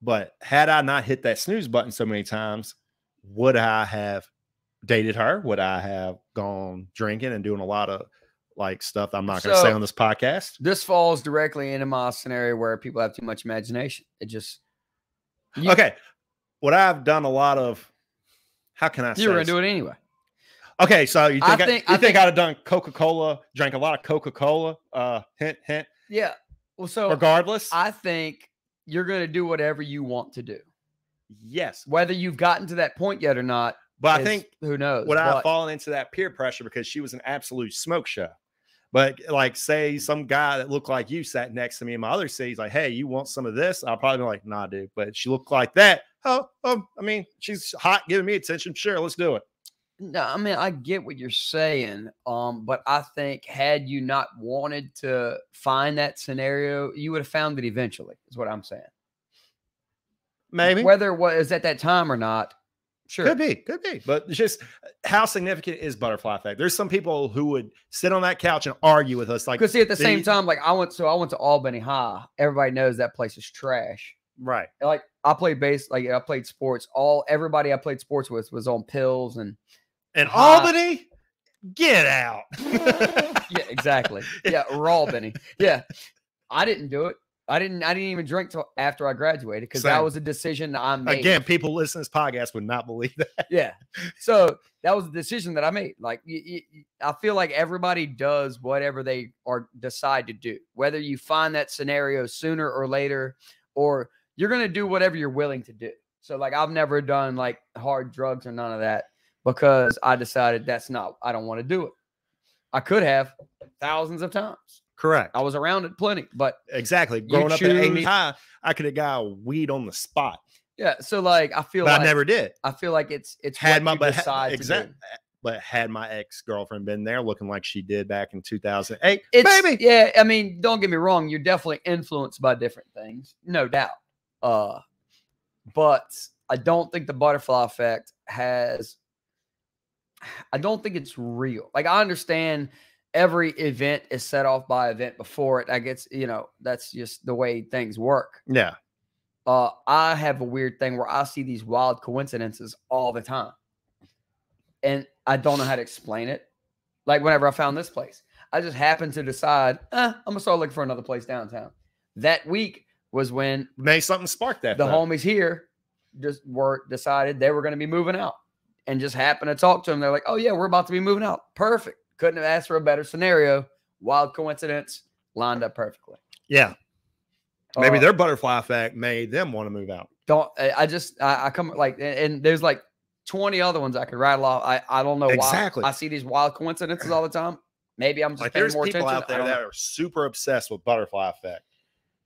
But had I not hit that snooze button so many times, would I have dated her? Would I have gone drinking and doing a lot of like stuff I'm not going to say on this podcast? This falls directly into my scenario where people have too much imagination. It just okay. What I've done a lot of, how can I say? You were going to do it anyway. Okay, so you think I'd have done Coca-Cola, drank a lot of Coca-Cola? Hint, hint. Yeah. Well, so regardless, I think you're going to do whatever you want to do. Yes. Whether you've gotten to that point yet or not. But I think who knows? Would I have fallen into that peer pressure because she was an absolute smoke show? But like, say some guy that looked like you sat next to me in my other seat. He's like, "Hey, you want some of this?" I'll probably be like, "Nah, dude." But she looked like that. Oh, I mean, she's hot, giving me attention. Sure, let's do it. No, I mean, I get what you're saying. But I think had you not wanted to find that scenario, you would have found it eventually, is what I'm saying. Maybe. Whether it was at that time or not, sure. Could be. But it's just how significant is butterfly effect? There's some people who would sit on that couch and argue with us. Like, because see, at the same time, like I went to Albany High. Everybody knows that place is trash. Right. Like I played I played sports. Everybody I played sports with was on pills and Albany, get out. Yeah, exactly. Yeah, Albany. Yeah. I didn't do it. I didn't even drink till after I graduated because that was a decision I made. Again, people listening to this podcast would not believe that. Yeah. So that was a decision that I made. Like, I feel like everybody does whatever they decide to do, whether you find that scenario sooner or later, or you're going to do whatever you're willing to do. So like, I've never done like hard drugs or none of that because I decided I don't want to do it. I could have thousands of times. Correct. I was around it plenty, but exactly. Growing up at Amy High, I could have got weed on the spot. Yeah. So like, I never did. I feel like it's had what my you decide to do. But had my ex-girlfriend been there looking like she did back in 2008, maybe. Yeah. I mean, don't get me wrong. You're definitely influenced by different things, no doubt. But I don't think the butterfly effect I don't think it's real. Like I understand every event is set off by event before it. I guess, that's just the way things work. Yeah. I have a weird thing where I see these wild coincidences all the time. And I don't know how to explain it. Like whenever I found this place, I just happened to decide, I'm going to start looking for another place downtown. That week was when something sparked that. The homies here decided they were going to be moving out and just happened to talk to them. They're like, "Oh yeah, we're about to be moving out." Perfect. Couldn't have asked for a better scenario. Wild coincidence, lined up perfectly. Yeah. Maybe their butterfly effect made them want to move out. I come like, and there's like 20 other ones I could rattle off. I don't know exactly why I see these wild coincidences all the time. Maybe I'm just like, paying there's more people attention out there that are super obsessed with butterfly effect.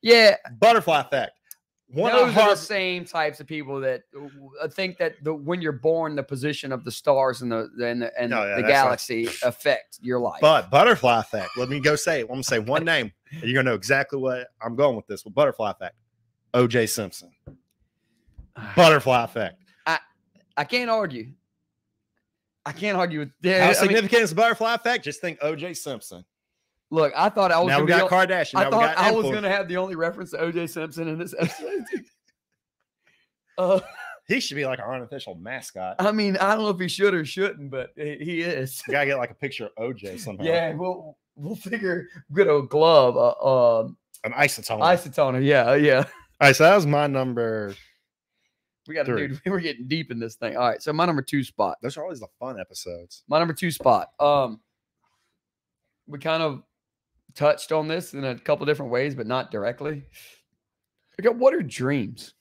Yeah. Butterfly effect. Those are the same types of people that think that when you're born, the position of the stars and the galaxy affect your life. But butterfly effect. Let me go say it. I'm going to say one name, and you're going to know exactly what I'm going with this. With butterfly effect, O.J. Simpson. Butterfly effect. I can't argue. I can't argue with how significant is the butterfly effect? Just think O.J. Simpson. Look, I thought I was. Now we got Kardashian. Now I thought I was going to have the only reference to O.J. Simpson in this episode. He should be like our unofficial mascot. I mean, I don't know if he should or shouldn't, but he is. You gotta get like a picture of OJ somehow. Yeah, we'll get a glove, an isotoner. Isotoner, yeah. All right, so that was my number. We we're getting deep in this thing. All right, so my number 2 spot. Those are always the fun episodes. My number 2 spot. We kind of touched on this in a couple different ways, but not directly. What are dreams?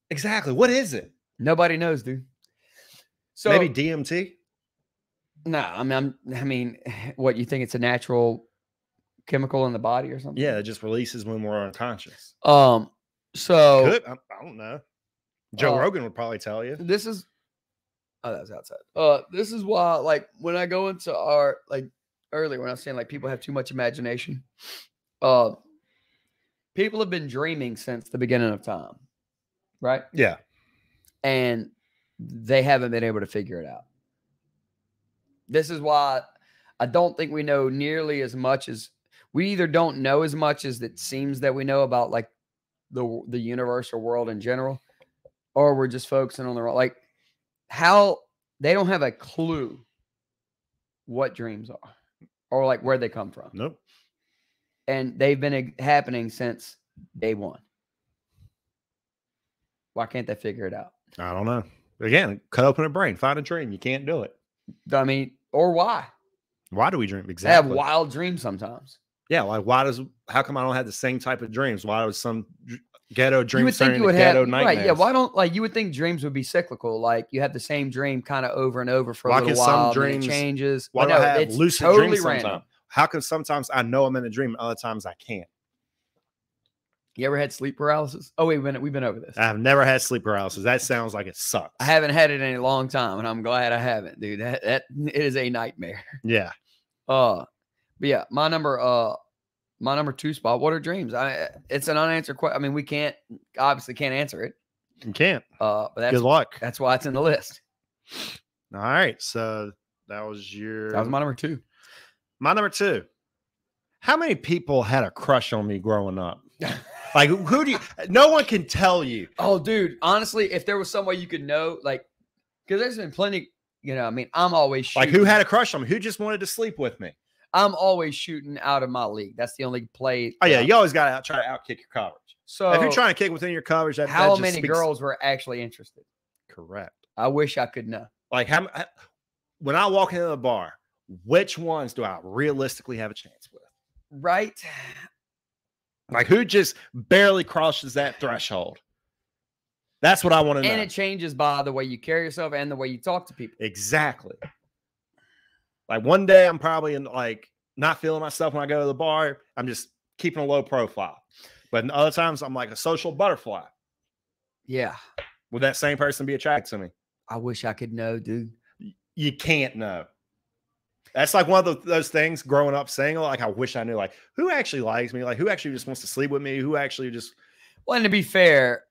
Exactly. What is it? Nobody knows, dude. So maybe DMT? No, I mean, what, you think it's a natural chemical in the body or something? Yeah, it just releases when we're unconscious. So I don't know. Joe Rogan would probably tell you. This is Oh, that was outside. This is why, like, when I go into art, like earlier when I was saying like people have too much imagination, people have been dreaming since the beginning of time, right? Yeah. And they haven't been able to figure it out. This is why I don't think we know nearly as much as we either don't know as much as it seems that we know about like the universe or world in general, or we're just focusing on the like how they don't have a clue what dreams are or like where they come from. Nope. And they've been happening since day one. Why can't they figure it out? I don't know. Again, cut open a brain, find a dream. You can't do it. I mean, or why? Why do we dream? Exactly. I have wild dreams sometimes. Yeah, like how come I don't have the same type of dreams? Why was some ghetto dreams? You would think you would ghetto have, nightmares? right? Yeah. Why don't like you would think dreams would be cyclical? Like you have the same dream kind of over and over for a little while, some dreams and it changes. Why do I have lucid totally dreams random. sometimes? How come sometimes I know I'm in a dream, and other times I can't? You ever had sleep paralysis? Oh wait, we've been over this. I've never had sleep paralysis. That sounds like it sucks. I haven't had it in a long time, and I'm glad I haven't, dude. That it is a nightmare. Yeah. But yeah, my number 2 spot. What are dreams? It's an unanswered question. I mean, we obviously can't answer it. You can't. But that's good luck. That's why it's in the list. All right. So that was my number 2. My number 2. How many people had a crush on me growing up? Like, who do you? No one can tell you. Oh, dude. Honestly, if there was some way you could know, like, because there's been plenty. You know, I mean, I'm always shooting. Like, who had a crush on me? Who just wanted to sleep with me? I'm always shooting out of my league. That's the only play. Oh yeah, you always got to try to outkick your coverage. So if you're trying to kick within your coverage, how many girls were actually interested? Correct. I wish I could know. Like when I walk into the bar, which ones do I realistically have a chance with? Right. Like who just barely crosses that threshold? That's what I want to know. And it changes by the way you carry yourself and the way you talk to people. Exactly. Like one day I'm probably not feeling myself when I go to the bar. I'm just keeping a low profile. But in other times I'm like a social butterfly. Yeah. Would that same person be attracted to me? I wish I could know, dude. You can't know. That's like one of those things growing up single. Like I wish I knew like who actually likes me, like who actually just wants to sleep with me, who actually just. Well, and to be fair,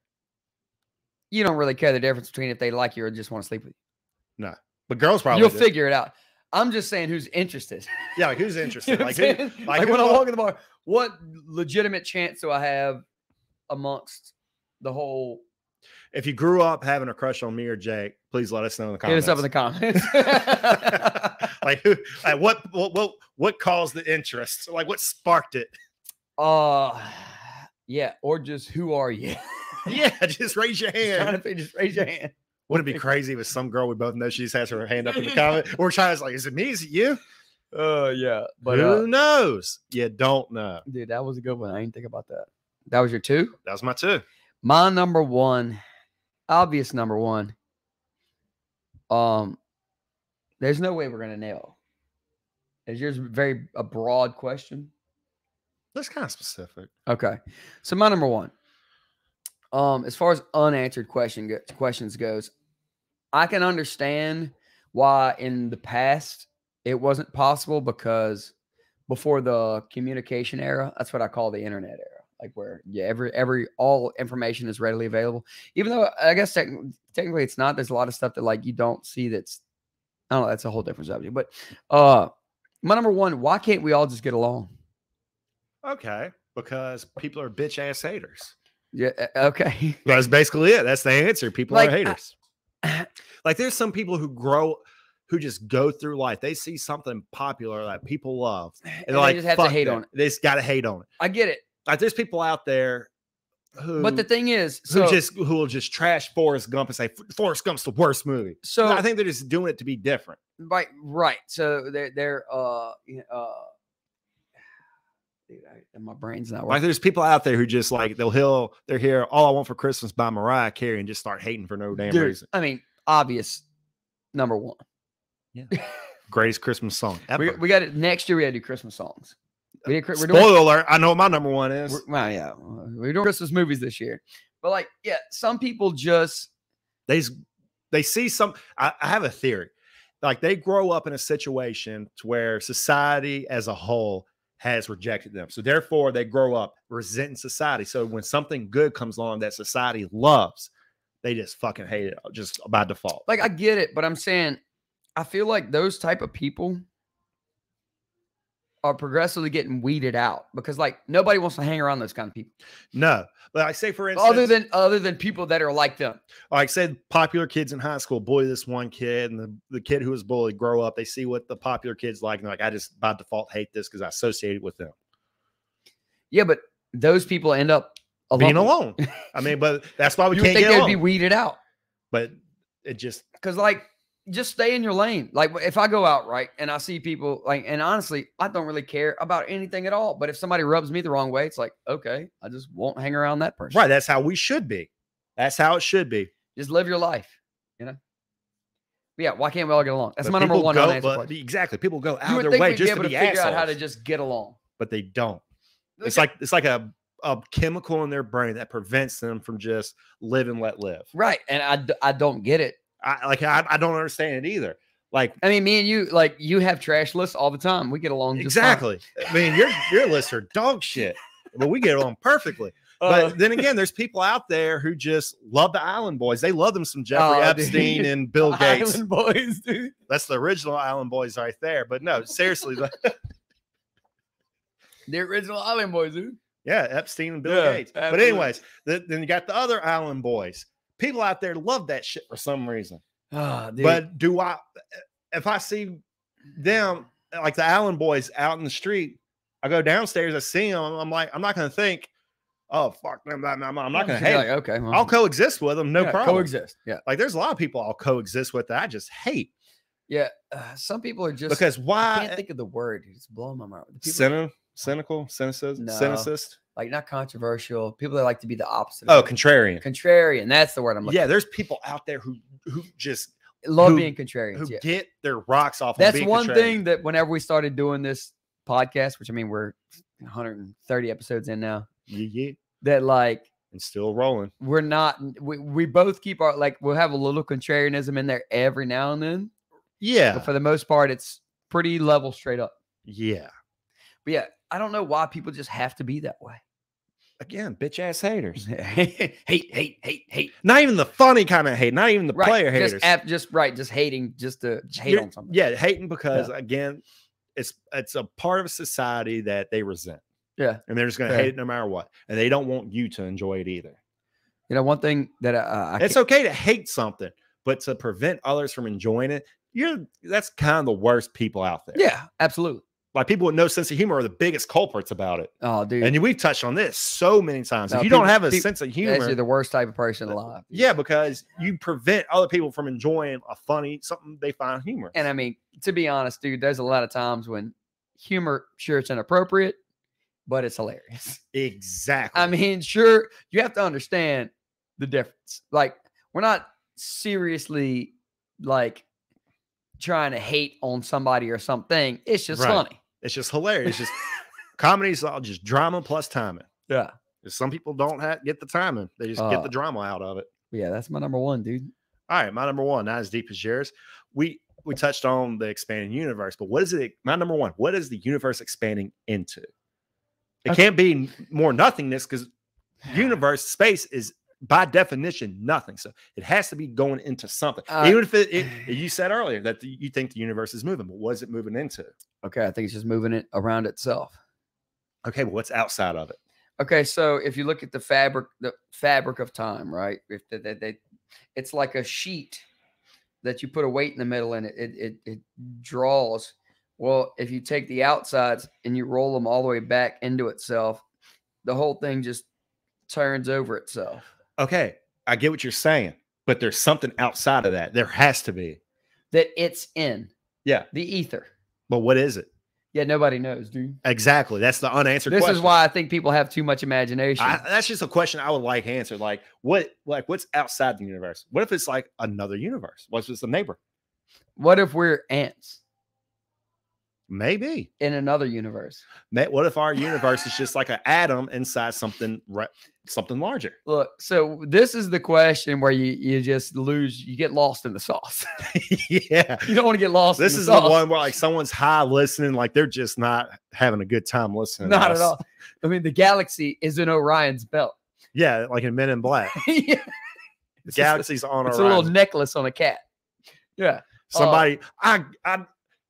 you don't really care the difference between if they like you or just want to sleep with you. No, but girls probably you'll figure it out. I'm just saying who's interested. Yeah, like who's interested? You know like who, like when I walk in the bar, what legitimate chance do I have amongst the whole? If you grew up having a crush on me or Jake, please let us know in the comments. Hit us up in the comments. Like who? Like what caused the interest? Like what sparked it? Yeah, or just who are you? Yeah, just raise your hand. Just raise your hand. Wouldn't it be crazy if some girl we both know she just has her hand up in the comment? We're trying to like, is it me? Is it you? Yeah. But who knows? You don't know. Dude, that was a good one. I didn't think about that. That was your 2? That was my 2. My number 1, obvious number 1. There's no way we're gonna nail. Is yours a broad question? That's kind of specific. Okay. So my number 1. As far as unanswered questions goes, I can understand why in the past it wasn't possible because before the communication era, that's what I call the internet era, like where all information is readily available. Even though I guess technically it's not. There's a lot of stuff that like you don't see. That's I don't know. That's a whole different subject. But my number 1, why can't we all just get along? Okay, because people are bitch ass haters. Yeah. Okay. That's basically it. That's the answer. People like, are haters. Like there's some people who just go through life. They see something popular that people love, and like they just have to hate on it. They just got to hate on it. I get it. Like there's people out there who, but the thing is, who will just trash Forrest Gump and say Forrest Gump's the worst movie. So I think they're just doing it to be different. Right. So they're dude, my brain's not working. Like there's people out there who just like they'll hear "All I Want for Christmas" by Mariah Carey and just start hating for no damn reason. I mean, obvious number 1. Yeah, greatest Christmas song ever. We got it next year. We got to do Christmas songs. Spoiler alert! I know what my number 1 is. We're doing Christmas movies this year, but like, yeah, some people just they they see some. I have a theory. Like they grow up in a situation to where society as a whole has rejected them. So therefore they grow up resenting society. So when something good comes along that society loves, they just fucking hate it just by default. Like I get it, but I'm saying I feel like those type of people are progressively getting weeded out because like nobody wants to hang around those kind of people. No, but I say for instance, other than people that are like them. Like say popular kids in high school bully this one kid, and the kid who was bullied grow up. They see what the popular kids like, and they're like, I just by default hate this because I associate it with them. Yeah, but those people end up being alone. I mean, but that's why we can't think get they'd be weeded out. But it just because like. Just stay in your lane. Like if I go out, right, and I see people like, and honestly, I don't really care about anything at all. But if somebody rubs me the wrong way, it's like, okay, I just won't hang around that person. Right. That's how we should be. That's how it should be. Just live your life, you know? But yeah. Why can't we all get along? That's my number one. Exactly. People go out of their way just to be figure out how to just get along. But they don't. It's like a chemical in their brain that prevents them from just live and let live. Right. And I don't get it. I don't understand it either. Like, I mean, me and you, like, you have trash lists all the time. We get along just exactly. fine. I mean, your lists are dog shit, but we get along perfectly. But then again, there's people out there who just love the Island Boys. They love them some Jeffrey Epstein and Bill Gates. Island Boys, dude. That's the original Island Boys right there. But no, seriously, the original Island Boys, dude. Yeah, Epstein and Bill Gates. Absolutely. But anyways, then you got the other Island Boys. People out there love that shit for some reason. Oh, but if I see them like the Allen Boys out in the street, I go downstairs, I see them, I'm like, I'm not going to think, oh, fuck them. I'm not going to hate. Like, okay, well, I'll coexist with them, no problem. Coexist, yeah. Like there's a lot of people I'll coexist with that I just hate. Yeah, some people are just because why? I can't think of the word. It's blowing my mind. Cynical, cynicism, no. Cynicist. Like not controversial. People that like to be the opposite. Oh, contrarian. Contrarian. That's the word I'm looking for. Yeah, there's people out there who just love being contrarian. Who get their rocks off. That's one thing that whenever we started doing this podcast, which I mean, we're 130 episodes in now. Yeah. That like and still rolling. We're not. We both keep our like. We'll have a little contrarianism in there every now and then. Yeah. But for the most part, it's pretty level straight up. Yeah. But yeah, I don't know why people just have to be that way. Again, bitch ass haters. hate. Not even the funny kind of hate. Not even the player haters. Just hating, just to hate on something. Yeah, hating because again, it's a part of society that they resent. Yeah, and they're just going to hate it no matter what, and they don't want you to enjoy it either. You know, one thing that it's okay to hate something, but to prevent others from enjoying it, that's kind of the worst people out there. Yeah, absolutely. Like people with no sense of humor are the biggest culprits about it. Oh, dude. And we've touched on this so many times. If you don't have a sense of humor, you're the worst type of person alive. Yeah, because you prevent other people from enjoying something they find humorous. And I mean, to be honest, dude, there's a lot of times when humor, sure, it's inappropriate, but it's hilarious. Exactly. I mean, sure, you have to understand the difference. Like, we're not seriously like trying to hate on somebody or something. It's just funny. It's just hilarious. It's just comedy's all just drama plus timing. Yeah. Some people don't get the timing. They just get the drama out of it. Yeah, that's my number one, dude. All right, my number one, not as deep as yours. We touched on the expanding universe, but what is it? My number one, what is the universe expanding into? It can't be more nothingness because universe, space is by definition nothing. So it has to be going into something. Even if you said earlier that you think the universe is moving, but what is it moving into? Okay, I think it's just moving it around itself. Okay, but what's outside of it? Okay, so if you look at the fabric of time, right? If it's like a sheet that you put a weight in the middle and it draws. Well, if you take the outsides and you roll them all the way back into itself, the whole thing just turns over itself. Okay, I get what you're saying, but there's something outside of that. There has to be. That it's in. Yeah. The ether. But what is it? Yeah, nobody knows, dude. Exactly. That's the unanswered question. This is why I think people have too much imagination. That's just a question I would like answered. Like, what's outside the universe? What if it's like another universe? What's just a neighbor? What if we're ants? Maybe in another universe. What if our universe is just like an atom inside something larger? Look, so this is the question where you just lose, you get lost in the sauce. Yeah. You don't want to get lost. This in the is sauce. the one where like someone's high listening, like they're just not having a good time listening. Not at all. I mean, the galaxy is in Orion's belt. Yeah, like in Men in Black. Yeah. The galaxy's on It's Orion. a little necklace on a cat. Yeah. Somebody,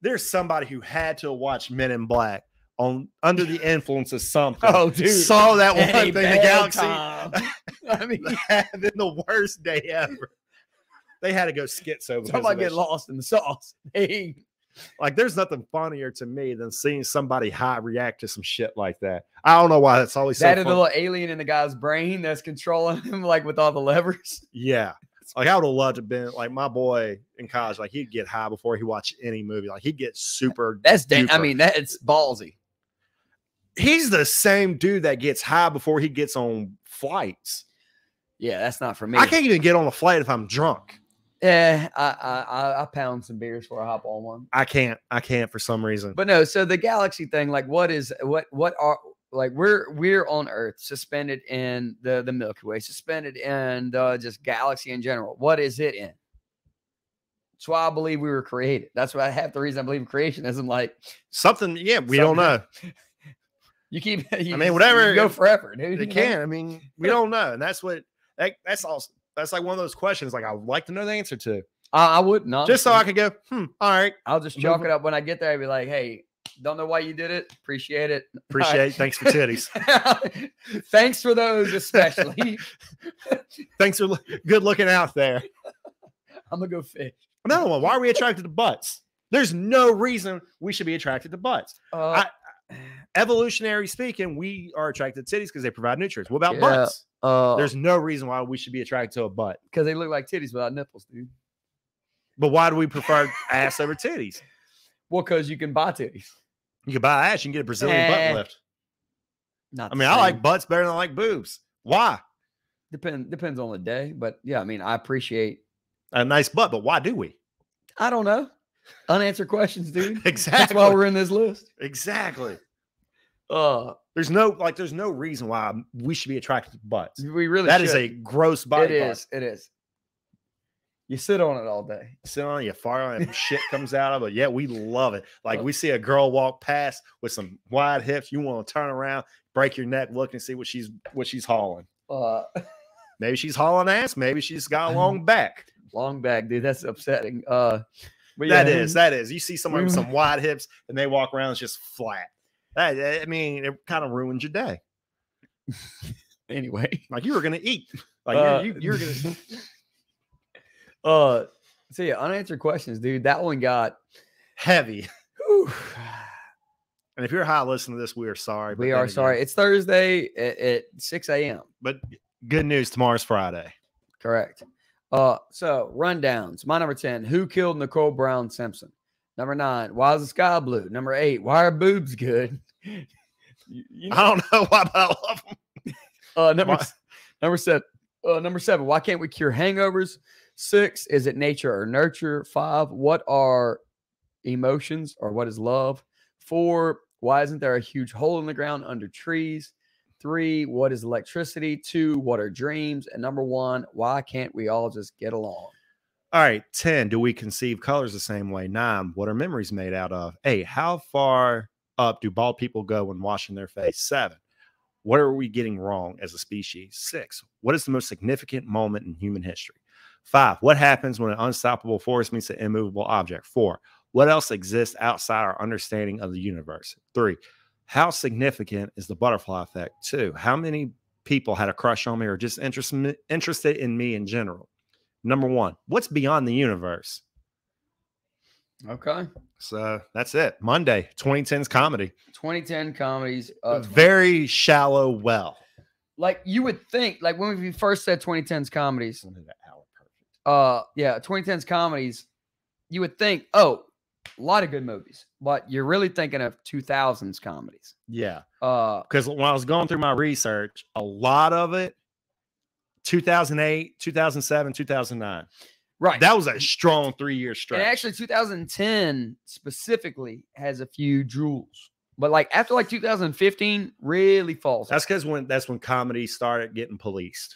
there's somebody who had to watch Men in Black under the influence of something. Oh, dude. Saw that one thing, the galaxy. I mean, had been the worst day ever. They had to go schizo. Somebody get lost in the sauce. Hey. Like, there's nothing funnier to me than seeing somebody high react to some shit like that. I don't know why that's always so that fun. The little alien in the guy's brain that's controlling him, like with all the levers. Yeah. Like, I would have loved to have been like my boy in college. Like, he'd get high before he watched any movie. Like, he'd get super. I mean, it's ballsy. He's the same dude that gets high before he gets on flights. Yeah, that's not for me. I can't even get on a flight if I'm drunk. Yeah, I pound some beers before I hop on one. I can't for some reason. But no, so the galaxy thing, like what are like we're on Earth, suspended in the Milky Way, suspended in just galaxy in general. What is it in? That's why I believe we were created. That's why half the reason I believe in creationism, like something. Yeah, we don't know. You keep. I mean, whatever. You go forever, dude. They can. I mean, we don't know, and that's what. That's also. That's like one of those questions. Like, I would like to know the answer to. I wouldn't. Just so I could go. All right. I'll just chalk it up when I get there. I'd be like, hey. Don't know why you did it. Appreciate it. Appreciate it. Thanks for titties. Thanks for those, especially. Thanks for good looking out there. I'm going to go fish. Another one. Why are we attracted to butts? There's no reason we should be attracted to butts. Evolutionary speaking, we are attracted to titties because they provide nutrients. What about butts? There's no reason why we should be attracted to a butt. Because they look like titties without nipples, dude. But why do we prefer ass over titties? Well, because you can buy titties. You can buy ass, you can get a Brazilian butt lift. I like butts better than I like boobs. Why? Depends on the day. But yeah, I mean, I appreciate a nice butt, but why do we? I don't know. Unanswered questions, dude. Exactly. That's why we're in this list. Exactly. There's no reason why we should be attracted to butts. We really that should. Is a gross body part. It is. You sit on it all day. Sit on it, you fart on it, and shit comes out of it. Yeah, we love it. Like we see a girl walk past with some wide hips. You want to turn around, break your neck, look and see what she's hauling. Maybe she's hauling ass. Maybe she's got a long back. Long back, dude. That's upsetting. But yeah, that is. You see someone with some wide hips and they walk around, it's just flat. I mean, it kind of ruins your day. Anyway, like you were gonna eat. Like you're gonna. So yeah, unanswered questions, dude. That one got heavy. Whew. And if you're high listening to this, we are sorry. We are sorry. It's Thursday at 6 a.m. But good news, tomorrow's Friday. Correct. So rundowns. My number 10, who killed Nicole Brown Simpson? Number 9, why is the sky blue? Number 8, why are boobs good? You know, I don't know why, but I love them. Number 7, why can't we cure hangovers? 6, is it nature or nurture? 5, what are emotions or what is love? 4, why isn't there a huge hole in the ground under trees? 3, what is electricity? 2, what are dreams? And number 1, why can't we all just get along? All right. 10, do we conceive colors the same way? 9, what are memories made out of? 8, how far up do bald people go when washing their face? 7, what are we getting wrong as a species? 6, what is the most significant moment in human history? 5, what happens when an unstoppable force meets an immovable object? 4, what else exists outside our understanding of the universe? 3, how significant is the butterfly effect? 2, how many people had a crush on me or just interested in me in general? Number 1, what's beyond the universe? Okay. So that's it. Monday, 2010's comedy. 2010 comedies. Very shallow well. Like you would think, like when we first said 2010's comedies. Yeah, 2010's comedies, you would think, oh, a lot of good movies, but you're really thinking of 2000s comedies. Yeah. Because when I was going through my research, a lot of it, 2008, 2007, 2009. Right. That was a strong 3-year stretch. And actually 2010 specifically has a few drools. But like after like 2015 really falls. That's because that's when comedy started getting policed.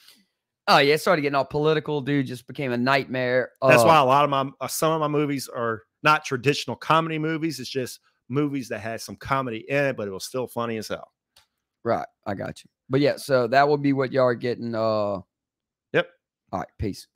Oh yeah, it started getting all political. Dude, just became a nightmare. That's why a lot of some of my movies are not traditional comedy movies. It's just movies that had some comedy in it, but it was still funny as hell. Right, I got you. But yeah, so that will be what y'all are getting. Yep. All right, peace.